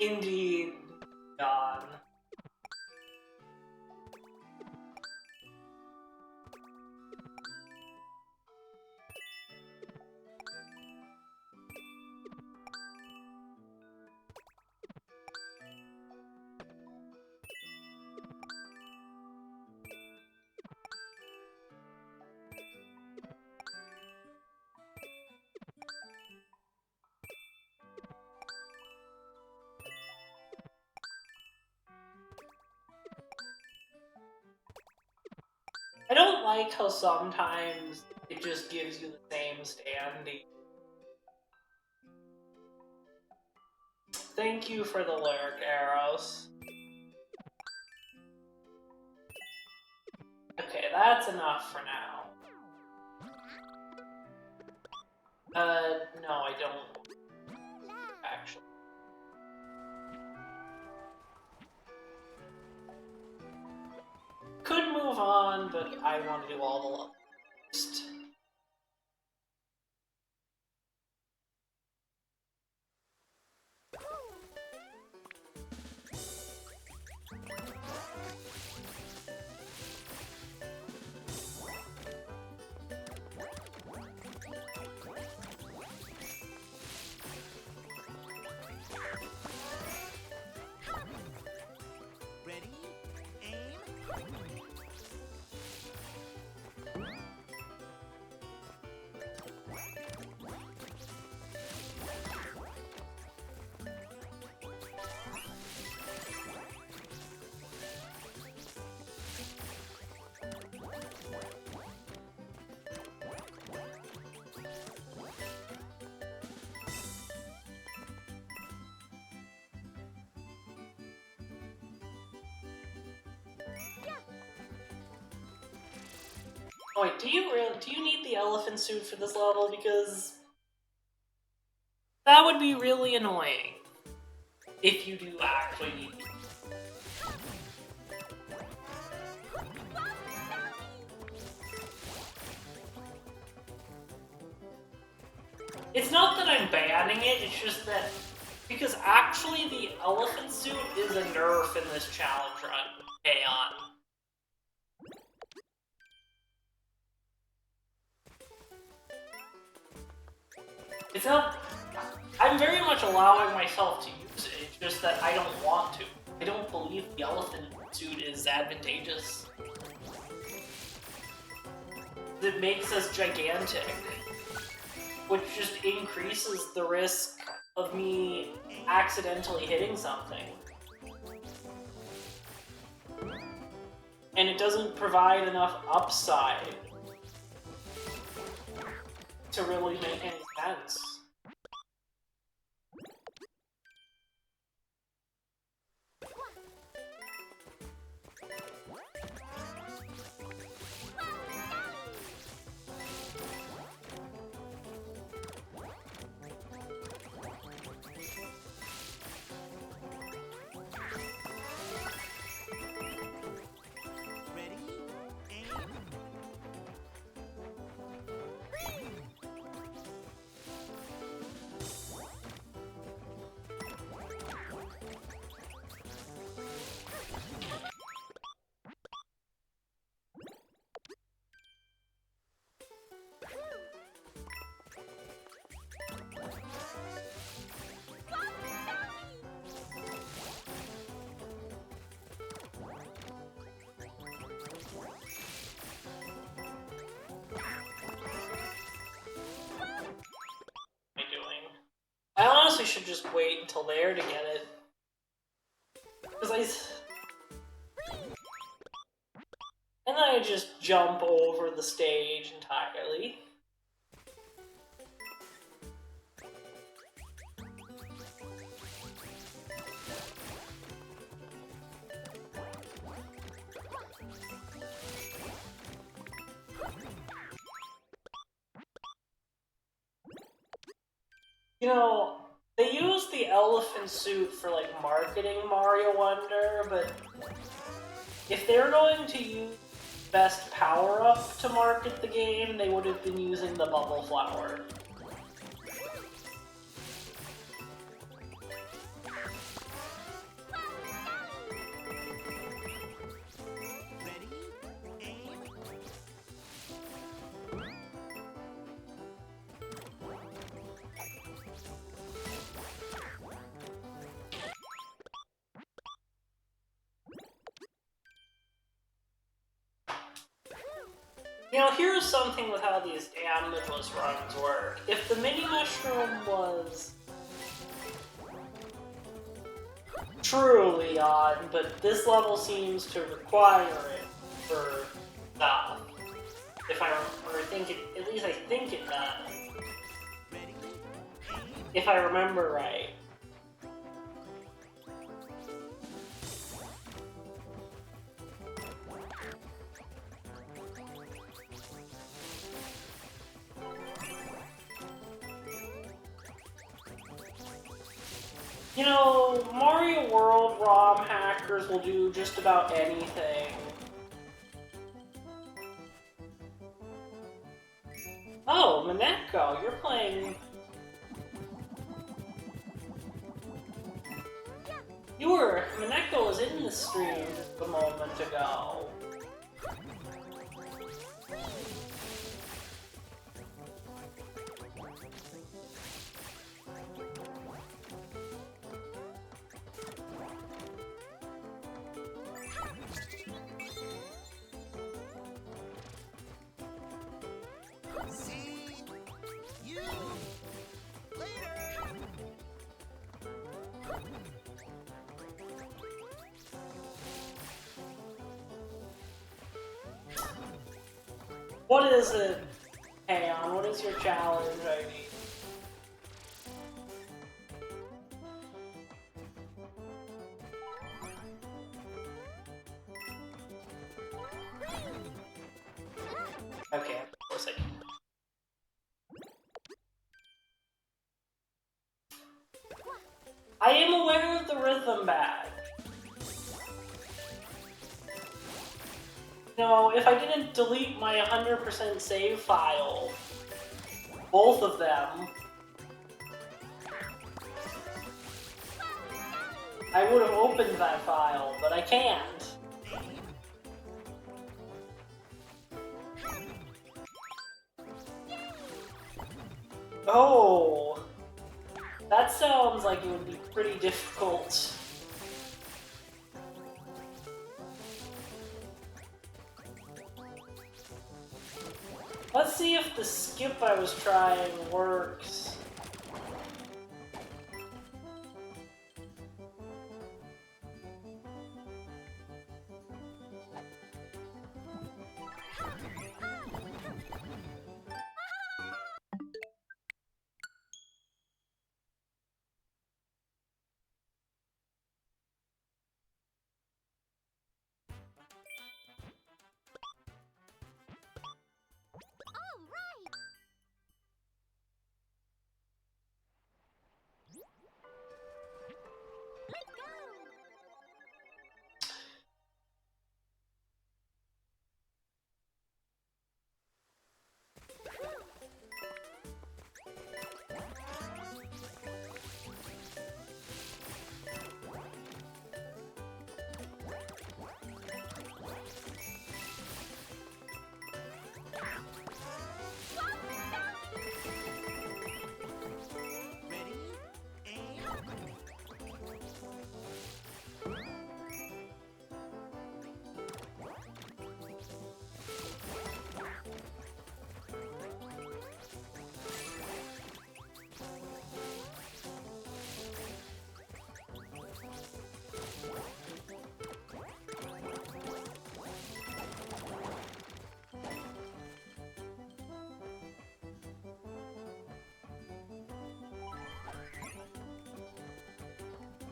Indeed, Don. I don't like how sometimes it just gives you the same standing. Thank you for the lurk, Arrows. Okay, that's enough for now. No, I don't. Actually. Could move on, but I want to do all the levels first. Ready? Aim. Oh, wait, do you need the elephant suit for this level? Because that would be really annoying if you do actually need it. It's not that I'm banning it, it's just that because actually the elephant suit is a nerf in this challenge run, Aeon. It's not... I'm very much allowing myself to use it, it's just that I don't want to. I don't believe the elephant suit is advantageous. It makes us gigantic, which just increases the risk of me accidentally hitting something. And it doesn't provide enough upside to really make any sense. honestly should just wait until there to get it. And then I just jump over the stage entirely. You know, they use the elephant suit for, like, marketing Mario Wonder, but if they're going to use best power-up to market the game, they would have been using the bubble flower. You know, here's something with how these Damageless runs work. If the mini mushroom was truly on, but this level seems to require it for stuff. If I remember, at least I think it does. If I remember right. You know, Mario World ROM hackers will do just about anything. Oh, Mineko, you're playing... Mineko was in the stream just a moment ago. See you later. What is it, Aeon? What is your challenge ID? Okay, of course I can. I am aware of the rhythm badge. No, if I didn't delete my 100% save file, both of them, I would have opened that file, but I can't. Oh, that sounds like it would be pretty difficult. Let's see if the skip I was trying works.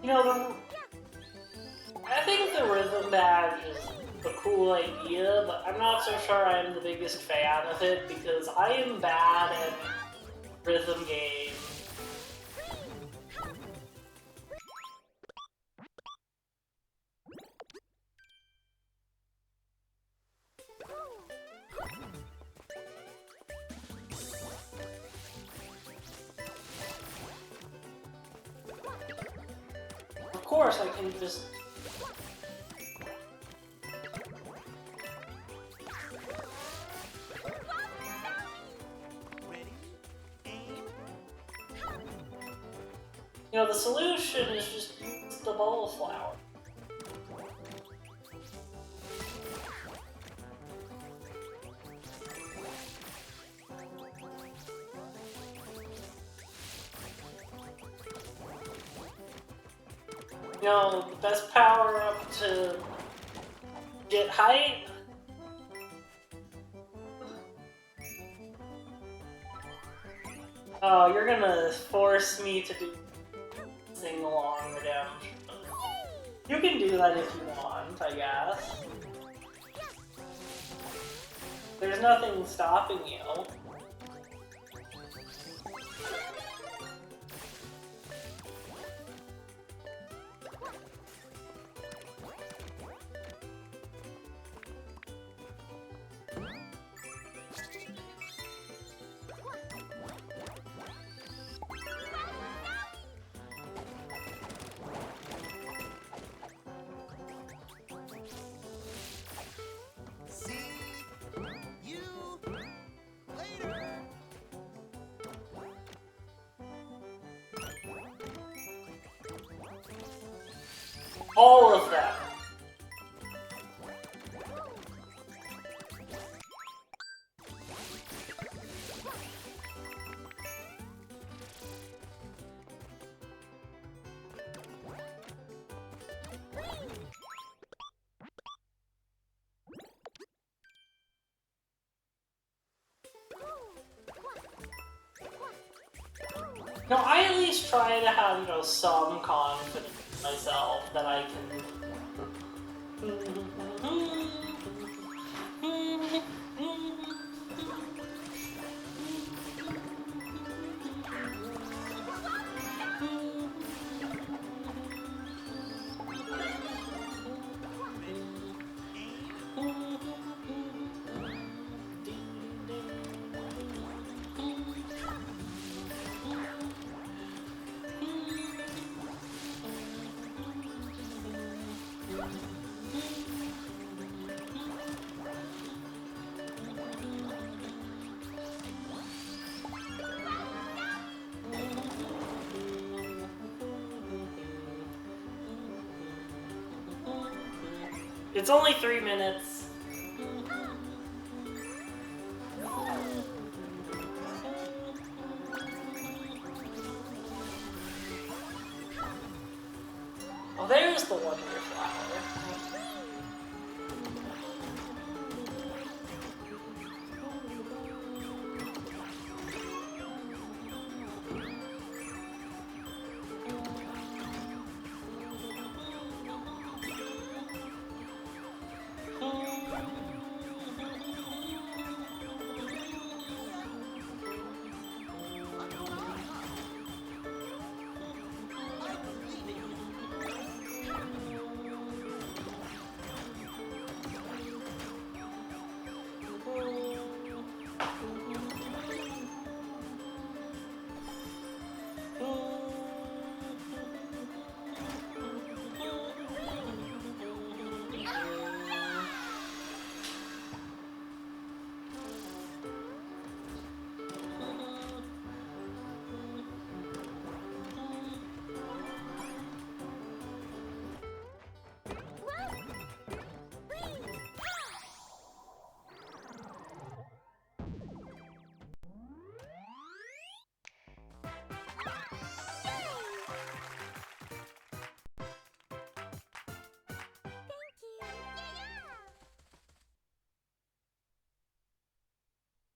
You know, I think the rhythm badge is a cool idea, but I'm not so sure I'm the biggest fan of it because I am bad at rhythm games. Of course, I can just... Ready, aim. You know, the solution is just use the ball flower. You know, the best power up to get height. Oh, you're gonna force me to do sing-along redemption. You can do that if you want, I guess. There's nothing stopping you. See you later. All of them. No, I at least try to have, you know, some confidence in myself that I can... It's only 3 minutes. Oh, there's the Wonder Flower.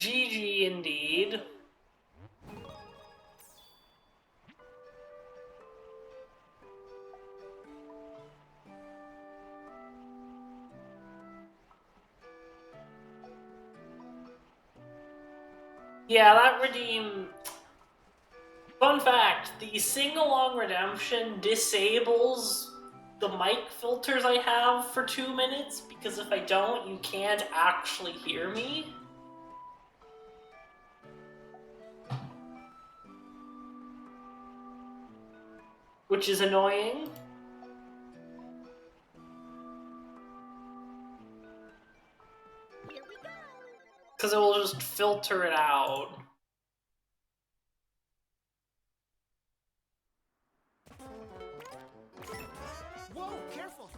GG indeed. Yeah, that redeem... Fun fact, the sing-along redemption disables the mic filters I have for 2 minutes, because if I don't, you can't actually hear me. Which is annoying. Because it will just filter it out. Whoa, careful!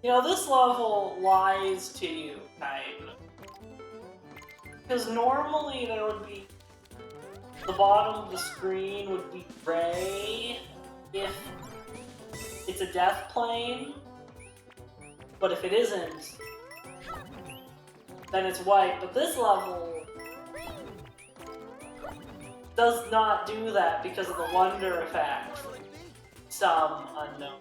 You know, this level lies to you, kind of. Because normally there would be... The bottom of the screen would be gray if it's a death plane. But if it isn't, then it's white. But this level does not do that because of the wonder effect. Some unknown.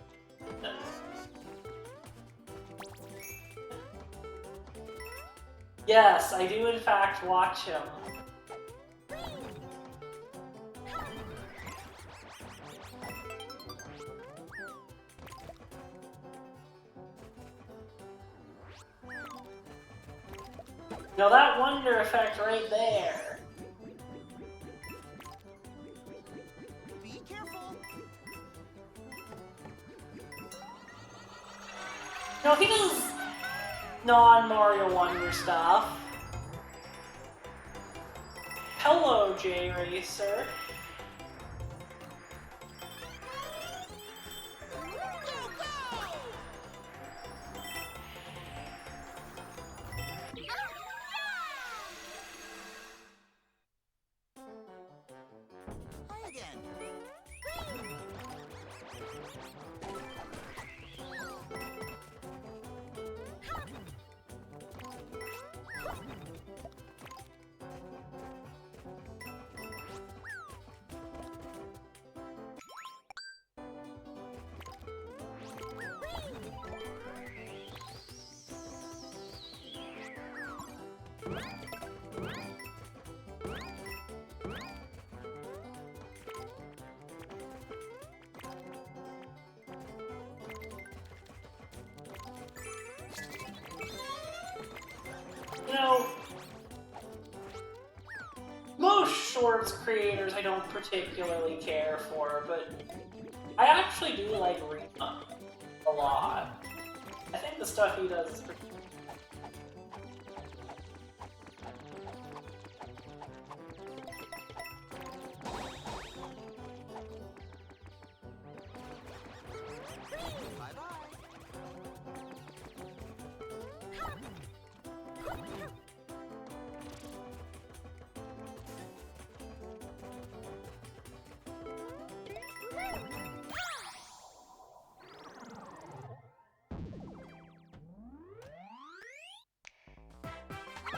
Yes, I do in fact watch him. Now that wonder effect right there. Be careful! No, he does non-Mario Wonder stuff. Hello, J-Racer. Hi again! You know, most shorts creators I don't particularly care for, but I actually do like Rima a lot. I think the stuff he does is pretty... Bye-bye!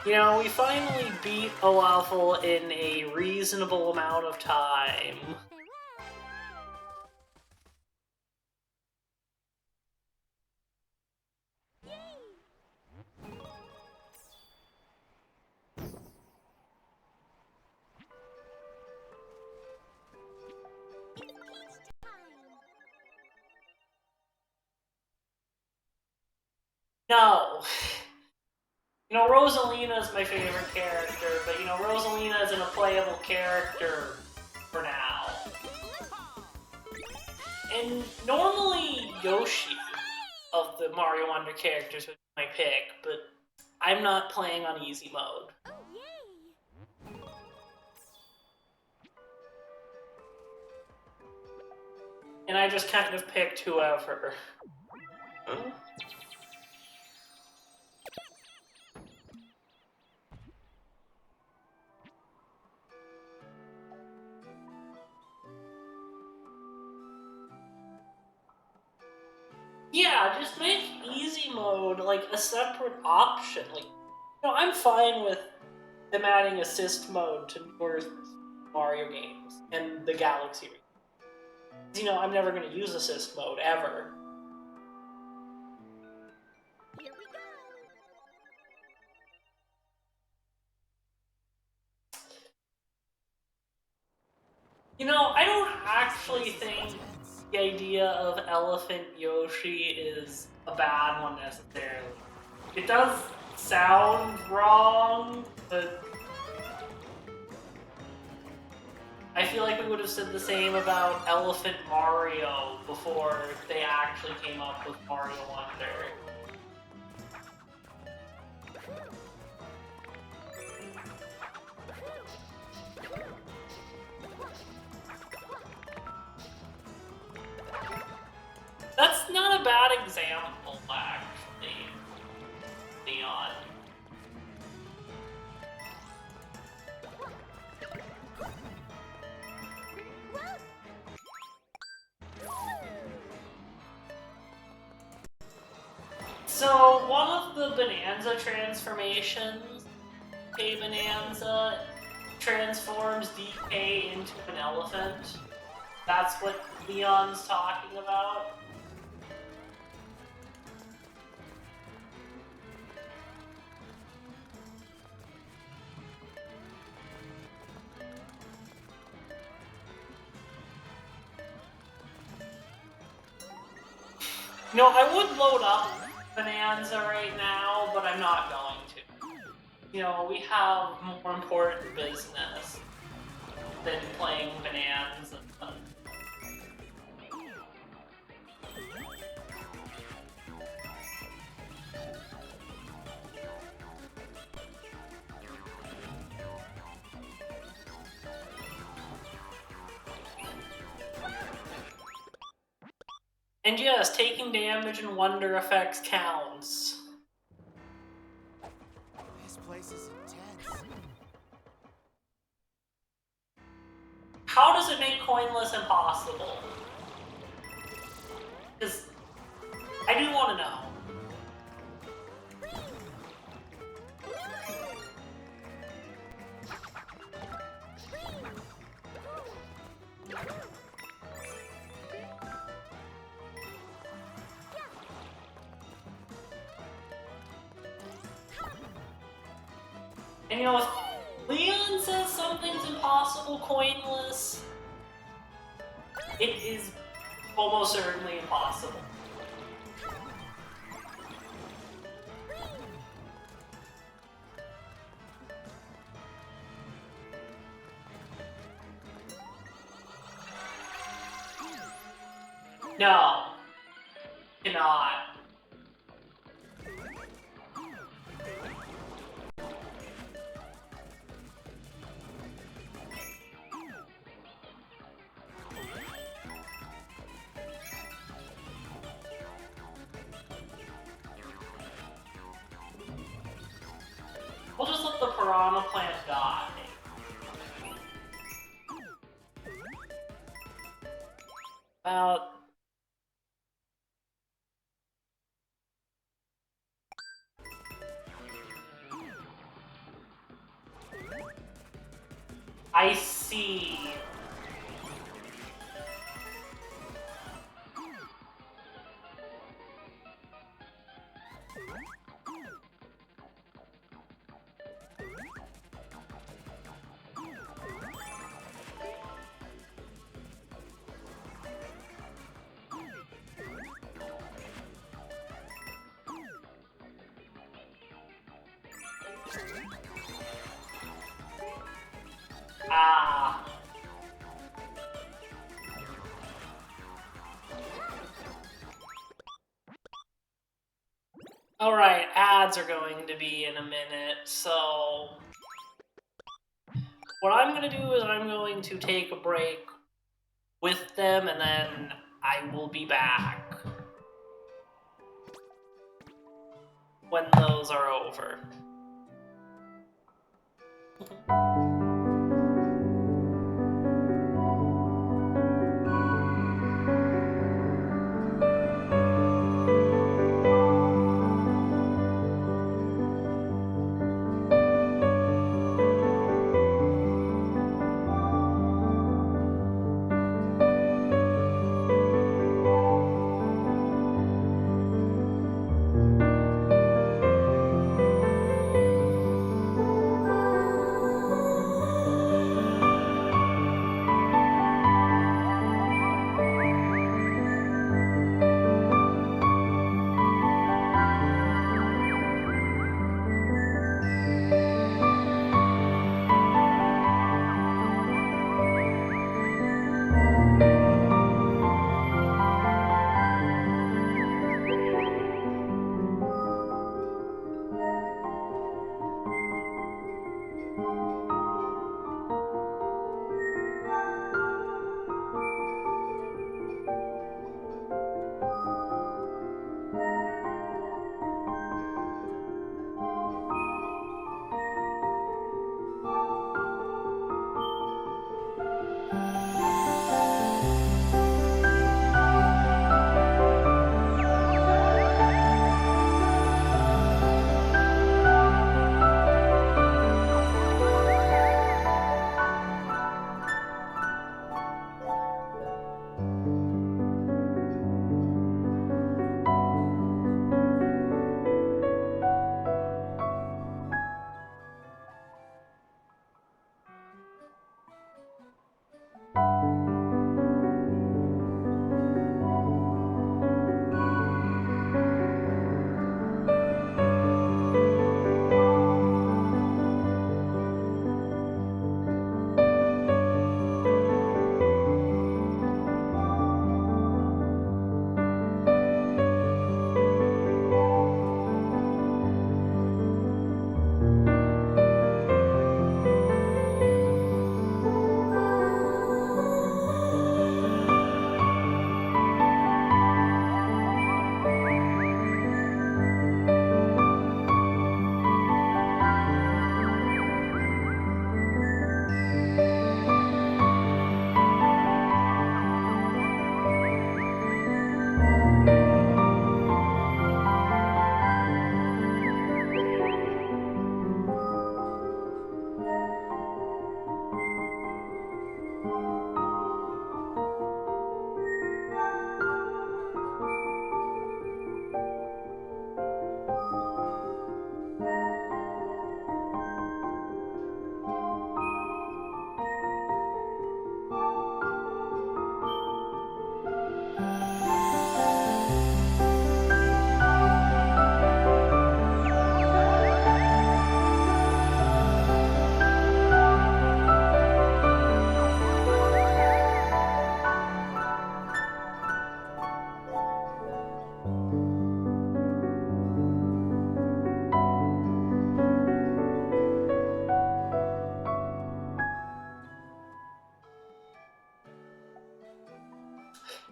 You know, we finally beat a level in a reasonable amount of time. No. You know, Rosalina is my favorite character, but you know, Rosalina isn't a playable character for now. And normally Yoshi of the Mario Wonder characters would be my pick, but I'm not playing on easy mode. and I just kind of picked whoever. Yeah, just make easy mode like a separate option. Like, I'm fine with them adding assist mode to newer Mario games and the Galaxy. I'm never going to use assist mode ever. Here we go. I don't actually think the idea of Elephant Yoshi is a bad one necessarily. It does sound wrong, but I feel like we would have said the same about Elephant Mario before they actually came up with Mario Wonder. That's not a bad example, actually, Leon. So, one of the Bonanza transformations, DK Bonanza, transforms DK into an elephant. That's what Leon's talking about. I would load up Bonanza right now, but I'm not going to. We have more important business than playing Bonanza. And yes, taking damage and wonder effects counts. This place is intense. How does it make coinless impossible? Because I do want to know. And if Leon says something's impossible coinless, it is almost certainly impossible. No. Cannot. We'll just let the piranha plant die. I see. Ah. Alright, ads are going to be in a minute, so what I'm going to do is I'm going to take a break with them, and then I will be back when those are over.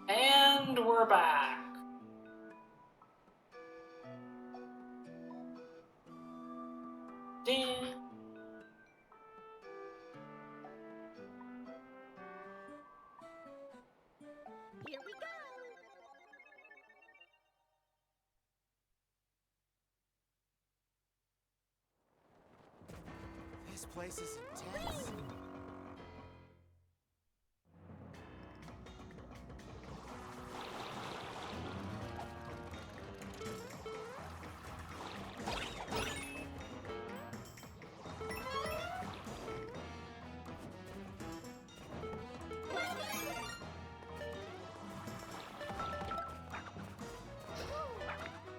And we're back. Damn. Here we go. This place is intense.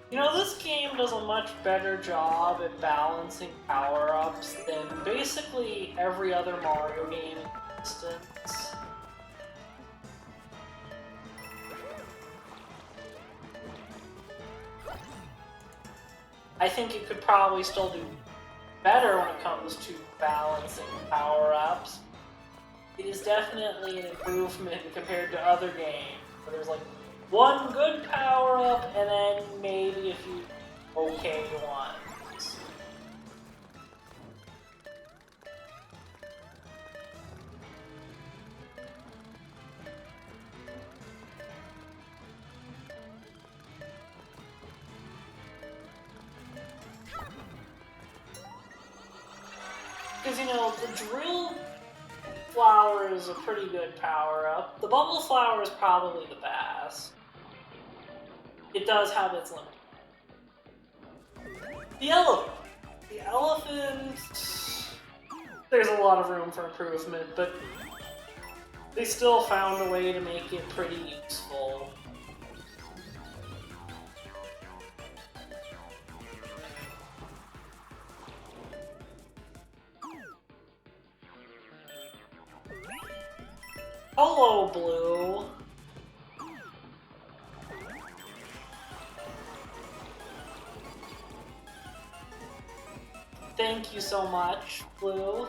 You know, this game does a much better job at balancing power-ups than basically every other Mario game in existence. I think it could probably still do better when it comes to balancing power-ups. It is definitely an improvement compared to other games. There's like one good power up, and then maybe a few okay ones. Because, you know, the drill flower is a pretty good power-up. The bubble flower is probably the best. It does have its limit. The elephant. The elephant... There's a lot of room for improvement, but they still found a way to make it pretty useful. Hello, Blue. Thank you so much, Blue.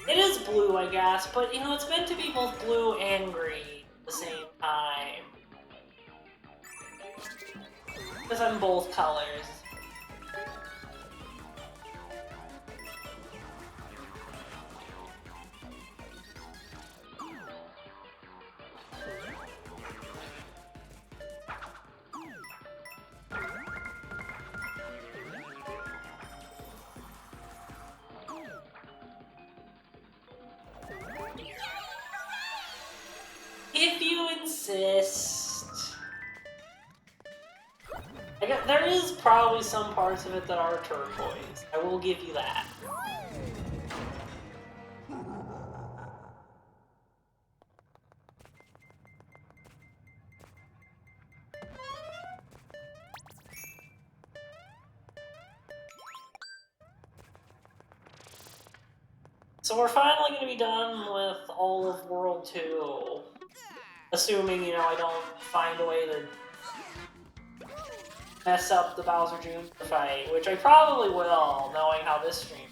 It is blue, I guess, but, you know, it's meant to be both blue and green at the same time. Because I'm both colors. If you insist. There is probably some parts of it that are turquoise. I will give you that. So we're finally going to be done with all of World 2. Assuming, you know, I don't find a way to mess up the Bowser Jr. fight, which I probably will, knowing how this stream.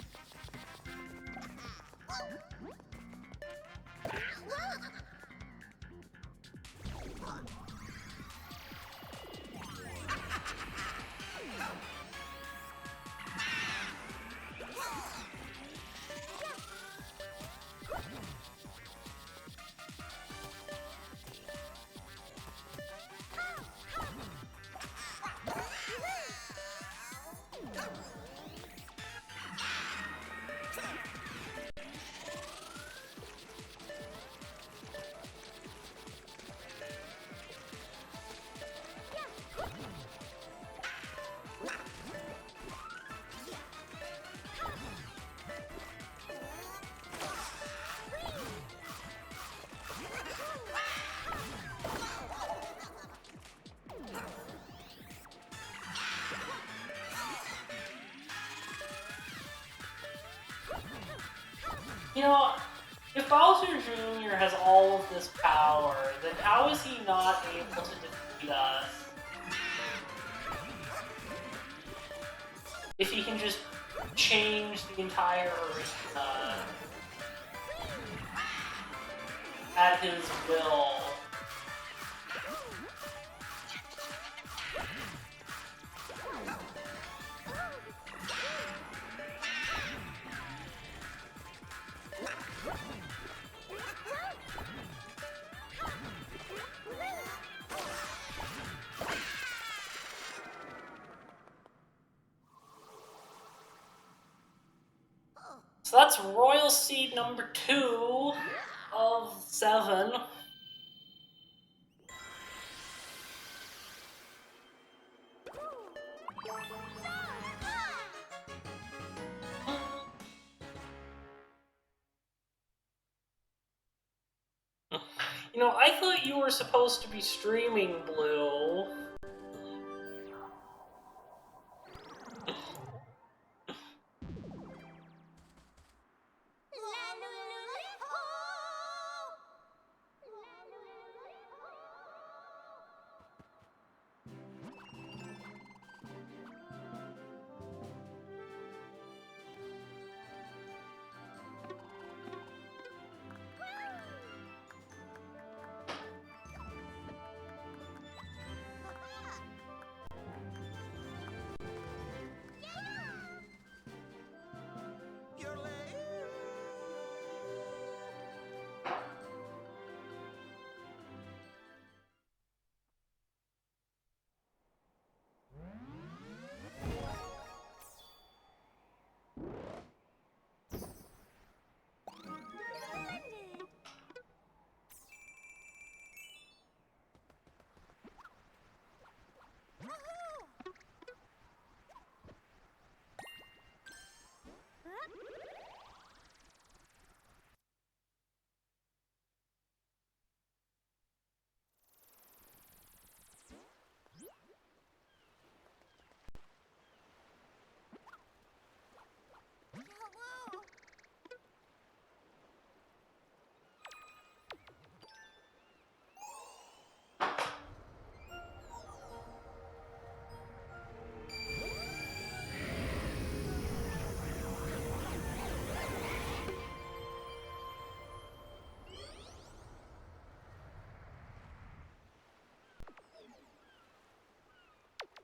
You know, if Bowser Jr. has all of this power, then how is he not able to defeat us? If he can just change the entire arena at his will. So that's Royal Seed number 2 of 7. You know, I thought you were supposed to be streaming, Blue.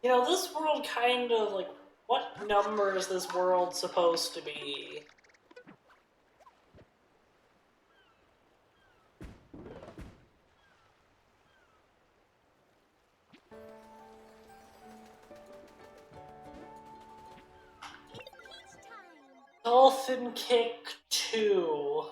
You know, this world kind of, like, what number is this world supposed to be? It's time. Dolphin Kick 2.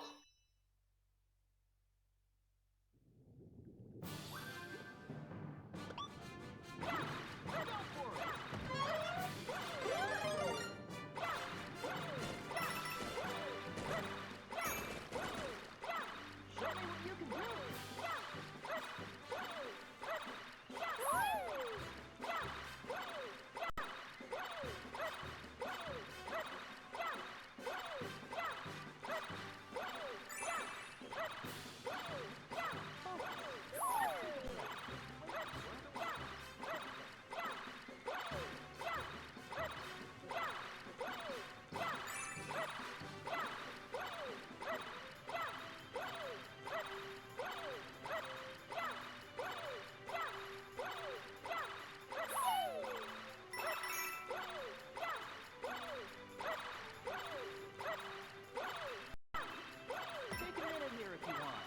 Take a minute here if you want.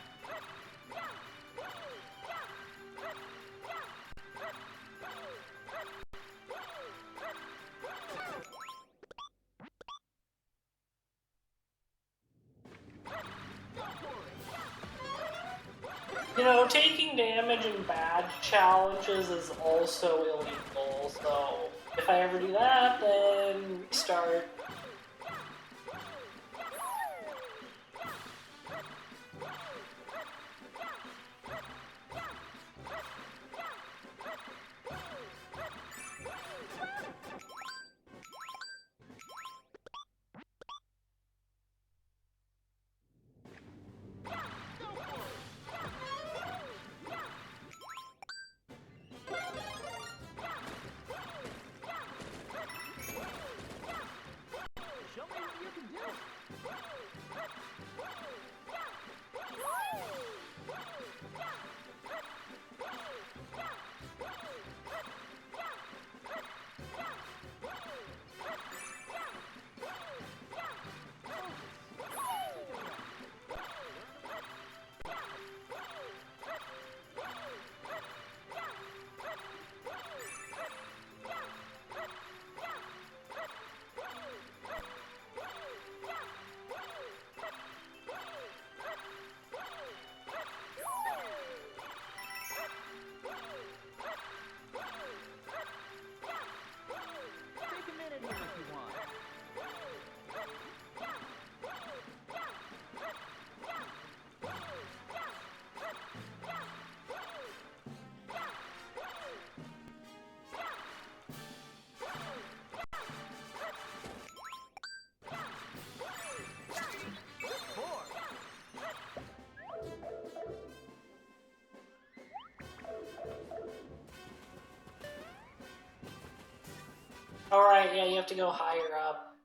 You know, taking damage in badge challenges is also illegal, so if I ever do that, then restart. Show me what you can do. Take a minute here if you want. Four. Alright, yeah, you have to go higher up.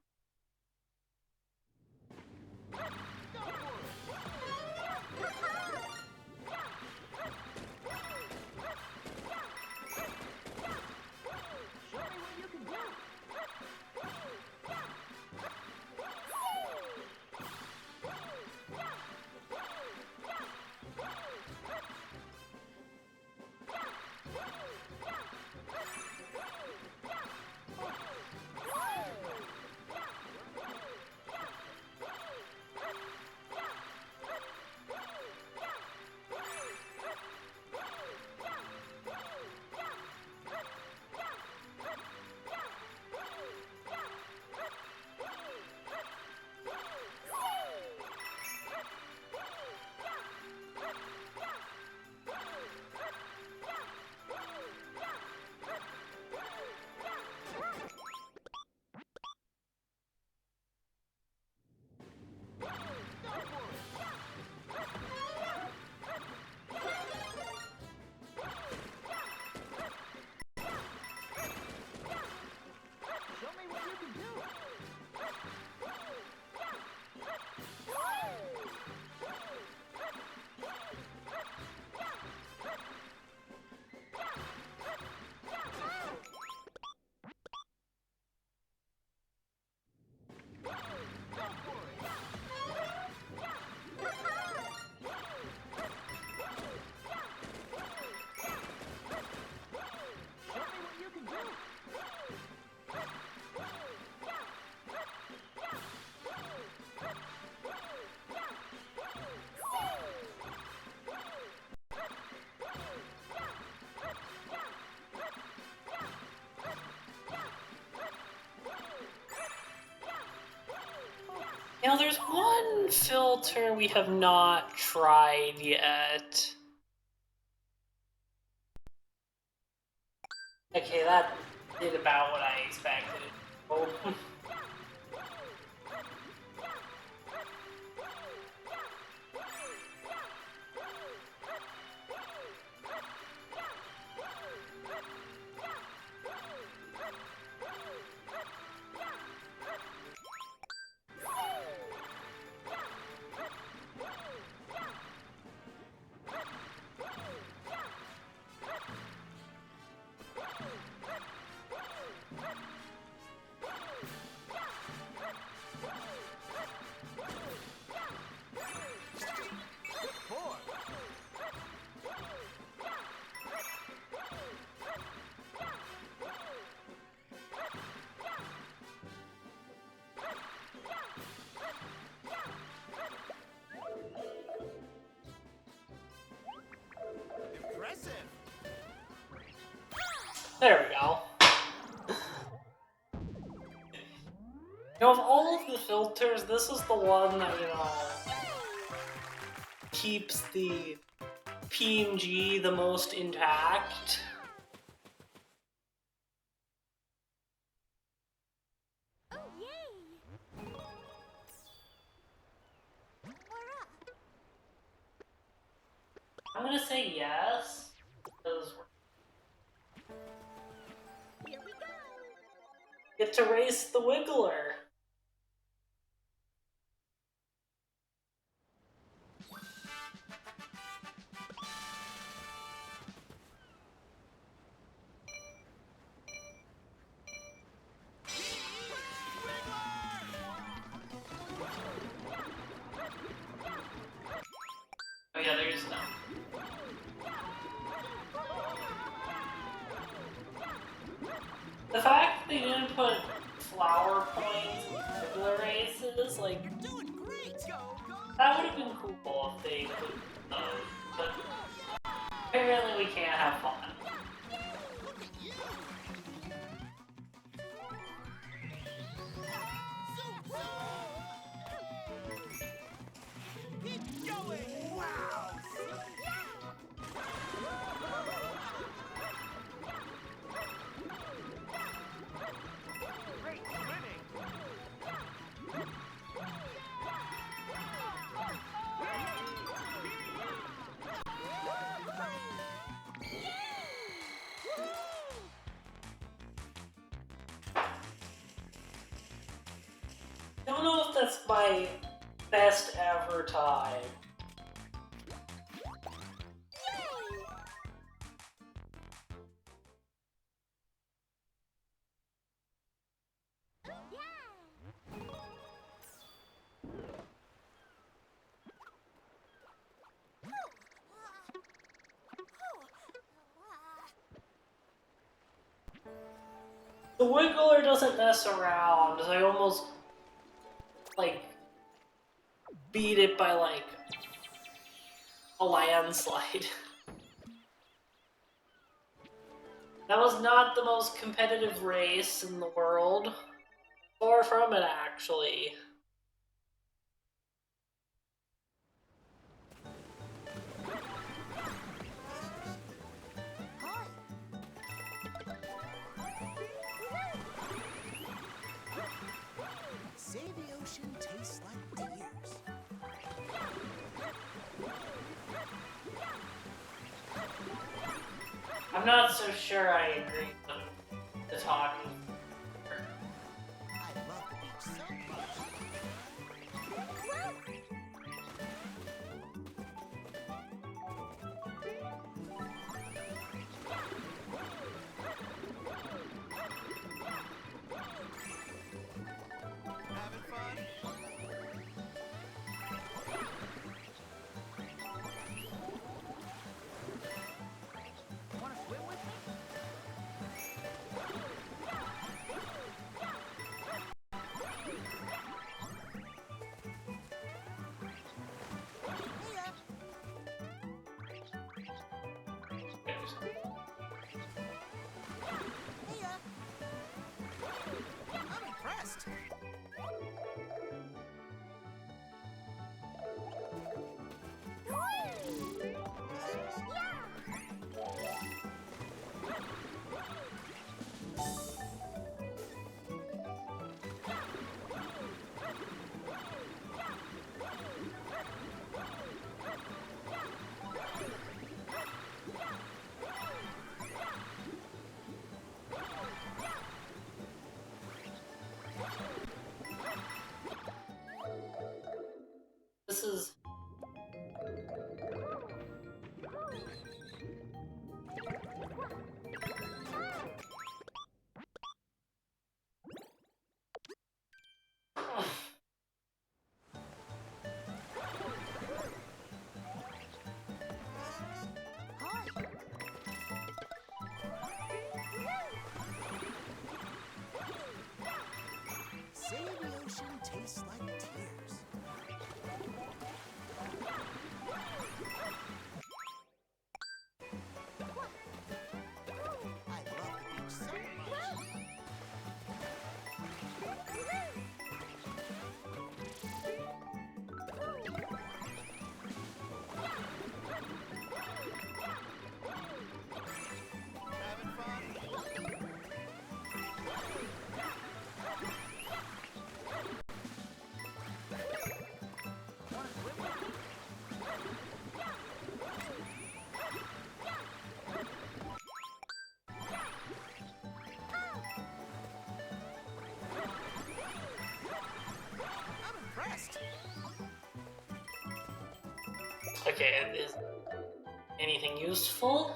Show me what you can do. Now there's one filter we have not tried yet. Okay, that did about what I expected. Oh. Impressive. There we go. You know, of all of the filters, this is the one that, you know, keeps the PNG the most intact. Oh, yay! We're up. I'm gonna say yes, because Here we go. we get to race the Wiggler. Oh yeah, there's no. The fact that they didn't put flower points in regular races, like, You're doing great. Go, go. that would have been cool if they put those, but apparently we can't have fun. Look at you. Zoom, zoom. Keep going. Wow. Great swimming. I don't know if that's my best ever time. The Wiggler doesn't mess around. I almost, like, beat it by, like, a landslide. That was not the most competitive race in the world. Far from it, actually. Hi. Say the ocean tastes like tears. I'm not so sure I agree with the talking. I love the beach so much. Having fun? Wanna swim with me? I'm impressed. Okay, is anything useful?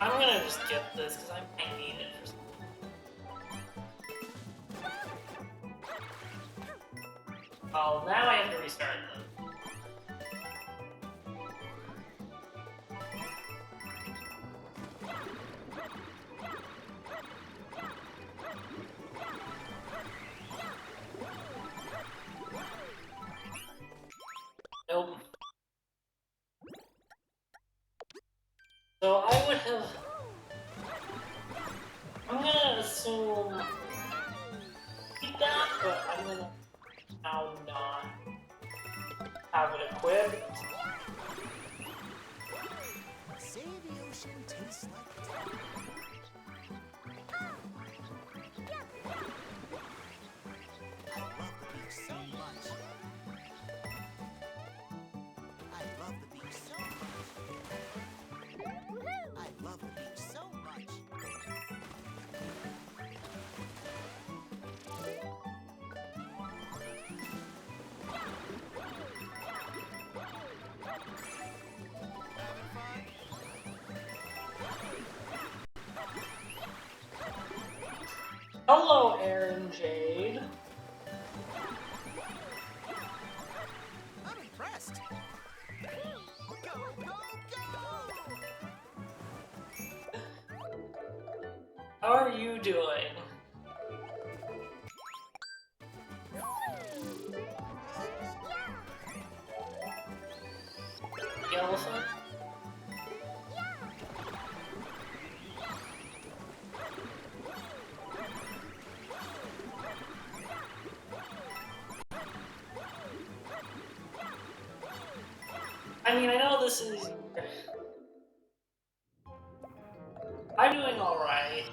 I'm gonna just get this because I might need it for something. Oh, now I have to restart them. Nope. So I would have... I'm gonna assume... keep that, but I'm gonna now not have it equipped. Say the ocean tastes like tea. I love the beach so much. I love the beach so much. I love the beach so much. Having fun? Hello, Aaron Jade. I'm impressed. Go, go, go! How are you doing? The elephant? I mean, I know this is... I'm doing alright.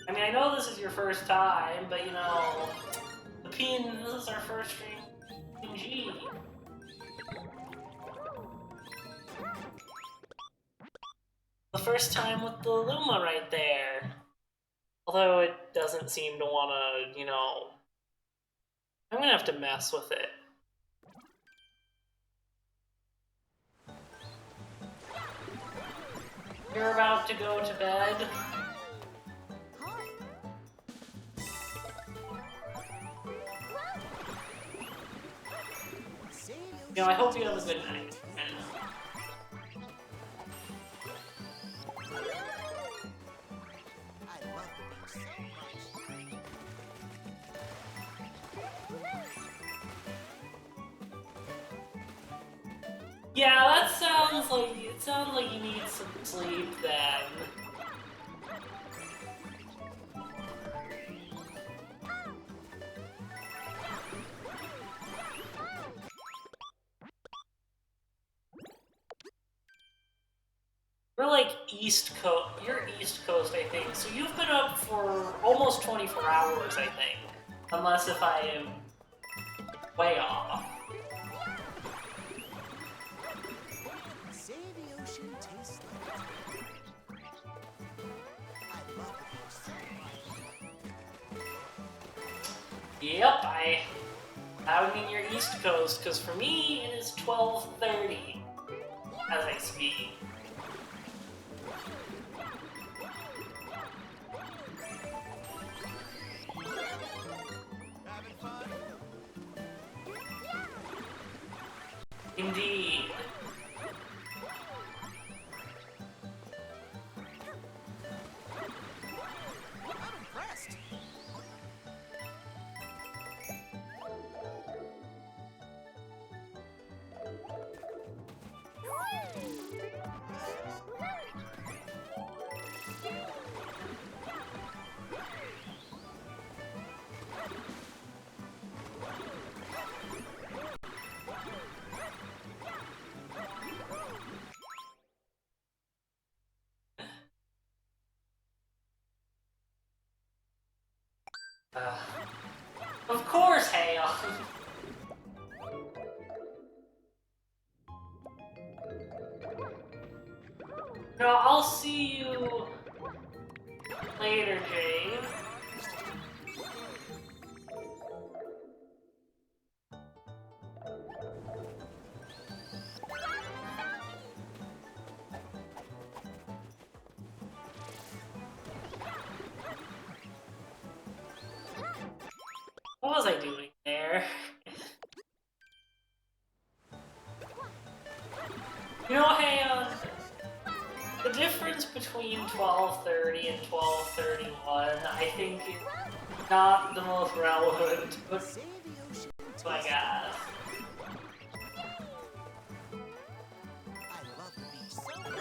I mean, I know this is your first time, but you know... This is our first stream PNG. The first time with the Luma right there. Although it doesn't seem to wanna, you know... I'm gonna have to mess with it. You're about to go to bed? Say the You know, I ocean hope you have a tastes good like night. tea. And I love the beach so much. yeah, that sounds like it sounds like you need some sleep then. We're like East Coast. You're East Coast, I think. So you've been up for almost 24 hours, I think. Unless if I am way off. Say the ocean tastes like tea. Yep, that would mean you're East Coast, because for me it is 12:30 as I speak. Having fun? Indeed. I'm impressed. Of course, Hale. No, I'll see you later, Jane. What was I doing there? You know, hey, the difference between 12:30 and 12:31, I think, is not the most relevant, but Save the ocean. my God. I love the beach so much.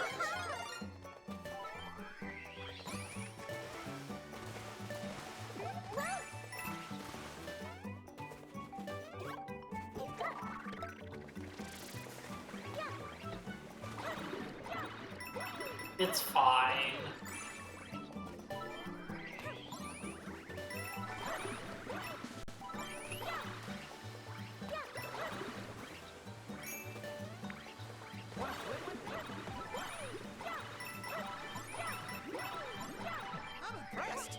It's fine. I'm impressed.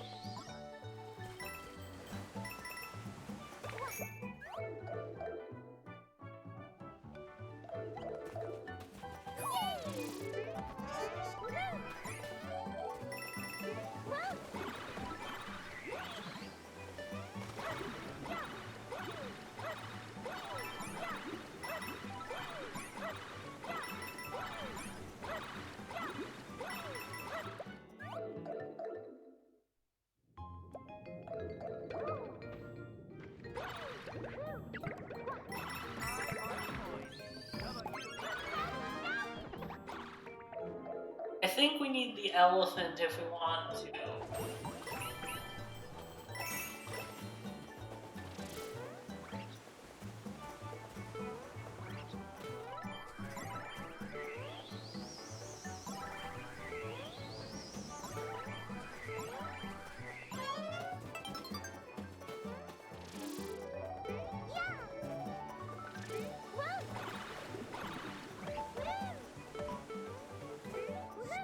I think we need the elephant if we want to.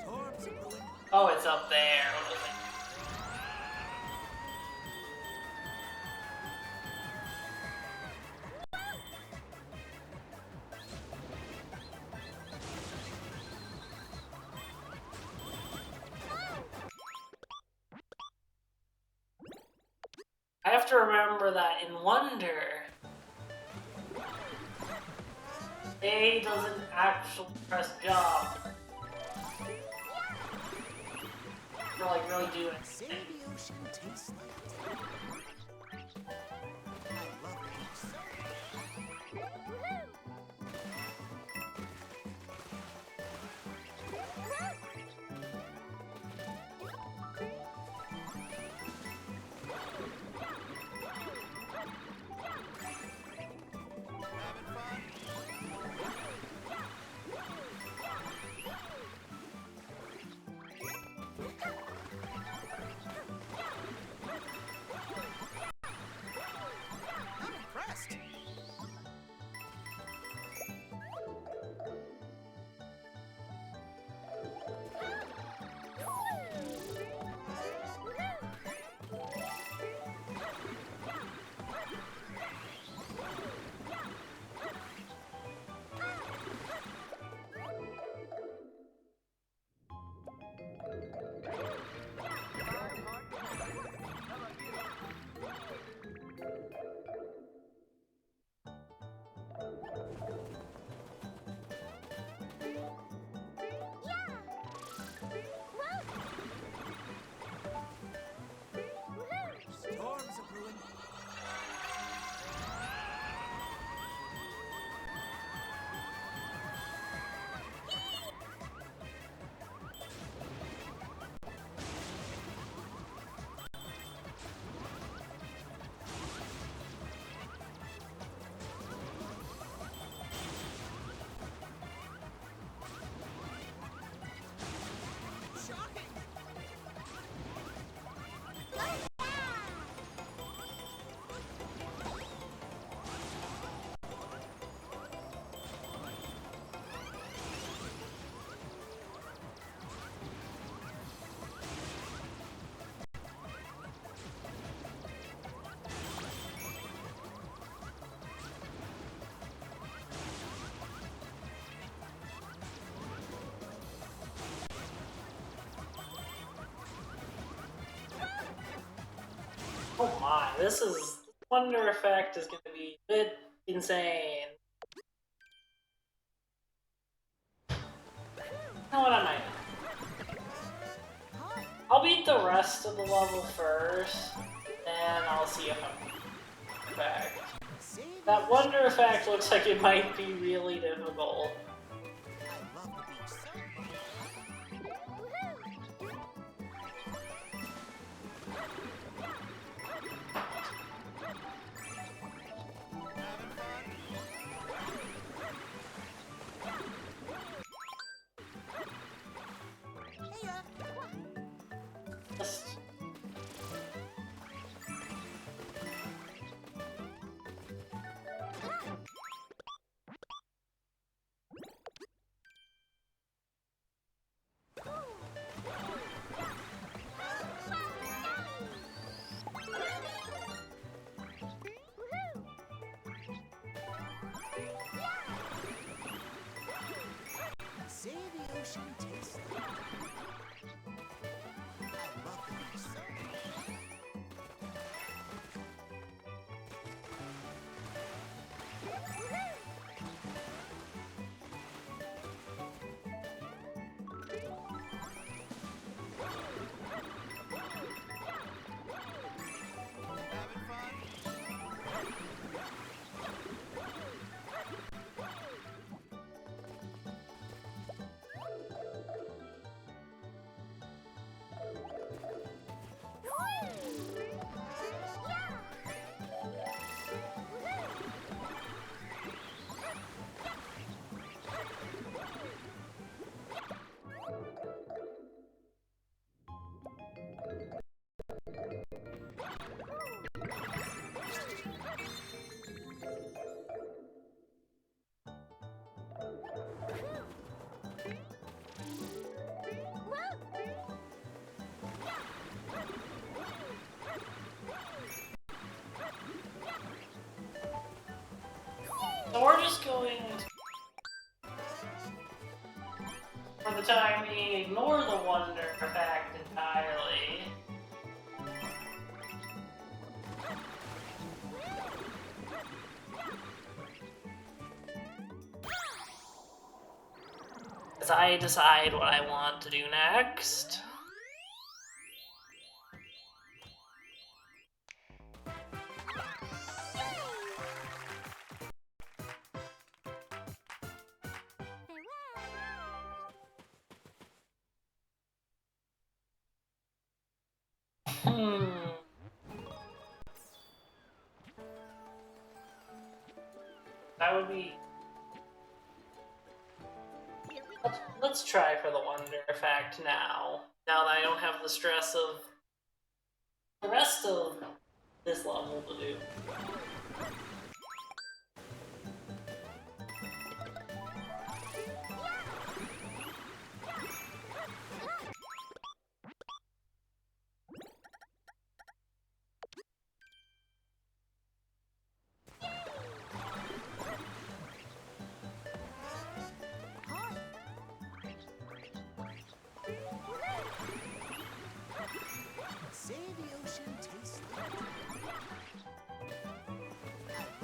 Storms are brewing. Oh, it's up there. What was it? I have to remember that in Wonder, A doesn't actually press jump. To like really do Save anything. the ocean tastes like tea. I love the beach so much. Having fun? this wonder effect is going to be a bit insane. You know what, I might. I'll beat the rest of the level first, then I'll see if I'm back. That wonder effect looks like it might be really difficult. I love the beach so much. Having fun? Hey, Just say the ocean tastes like. I love the beach so much. Having fun? So we're just going to, for the time being, ignore the wonder effect entirely. As I decide what I want to do next. That would be... Let's try for the wonder effect now. Now that I don't have the stress of the rest of this level to do. Say the ocean tastes like. I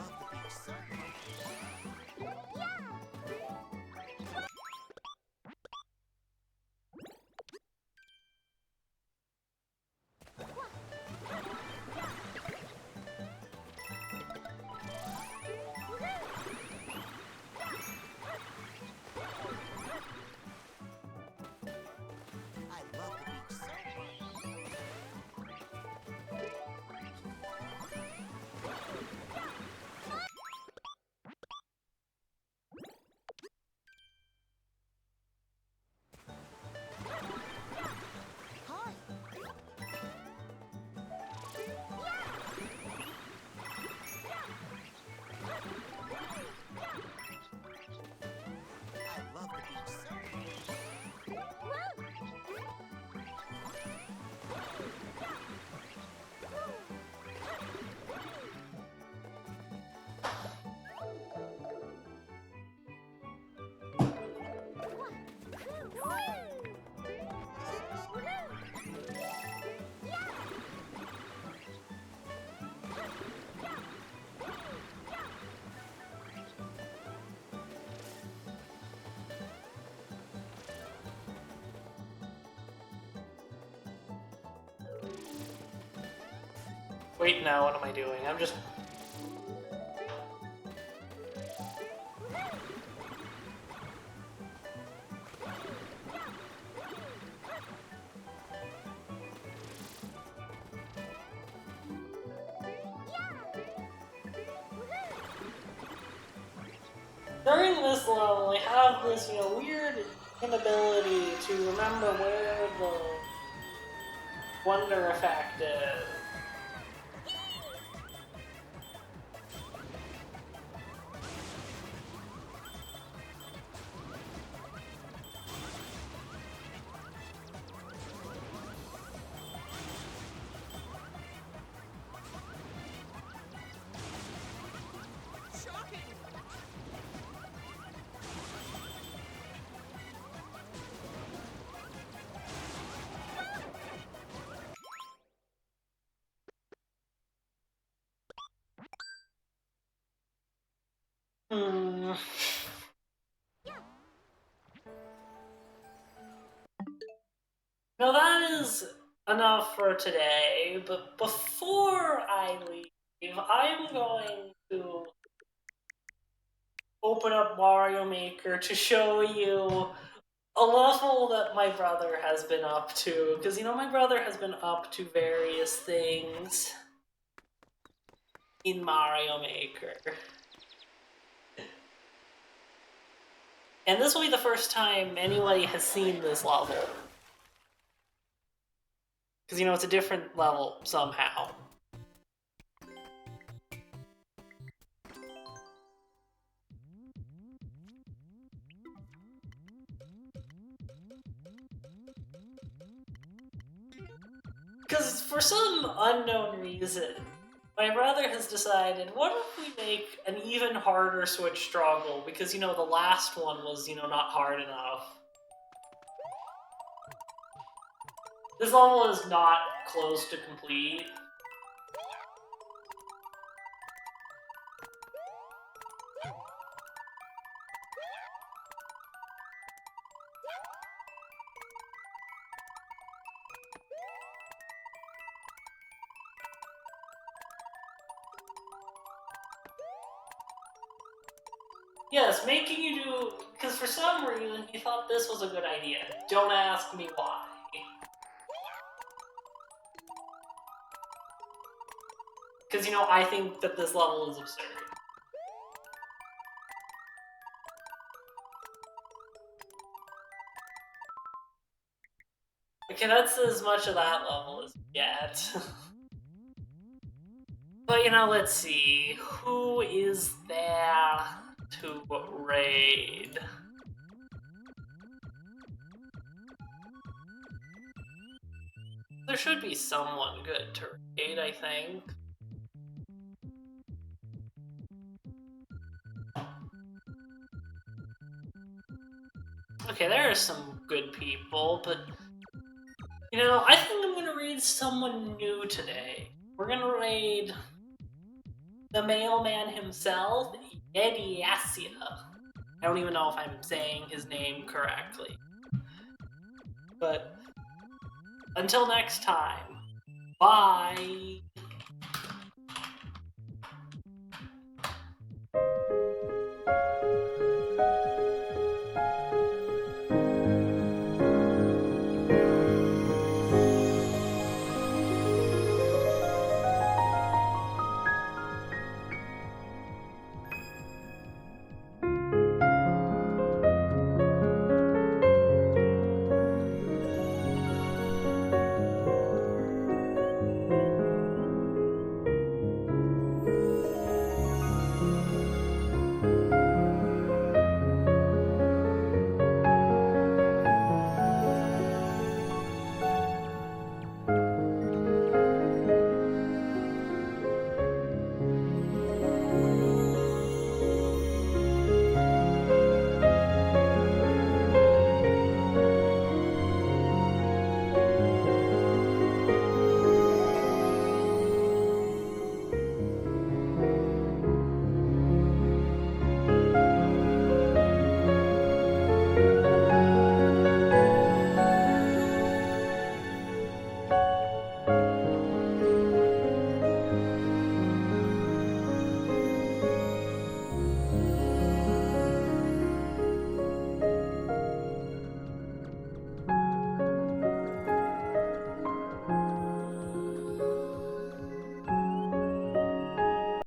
Wait, no, what am I doing? I'm just... During this level, I have this, weird inability to remember where the wonder effect is. Hmm. Now that is enough for today, but before I leave, I'm going to open up Mario Maker to show you a level that my brother has been up to. Because, my brother has been up to various things in Mario Maker. And this will be the first time anybody has seen this level. Because, it's a different level somehow. Because for some unknown reason, my brother has decided, what if we make an even harder Switch struggle? Because, the last one was, not hard enough. This level is not close to complete. Yes, making you do... Because for some reason, he thought this was a good idea. Don't ask me why. Because, I think that this level is absurd. Okay, that's as much of that level as we get. But, let's see. Who is there to raid? There should be someone good to raid, I think. Okay, there are some good people, but... I think I'm gonna raid someone new today. We're gonna raid... the mailman himself, YedYasha. I don't even know if I'm saying his name correctly. But... until next time, bye!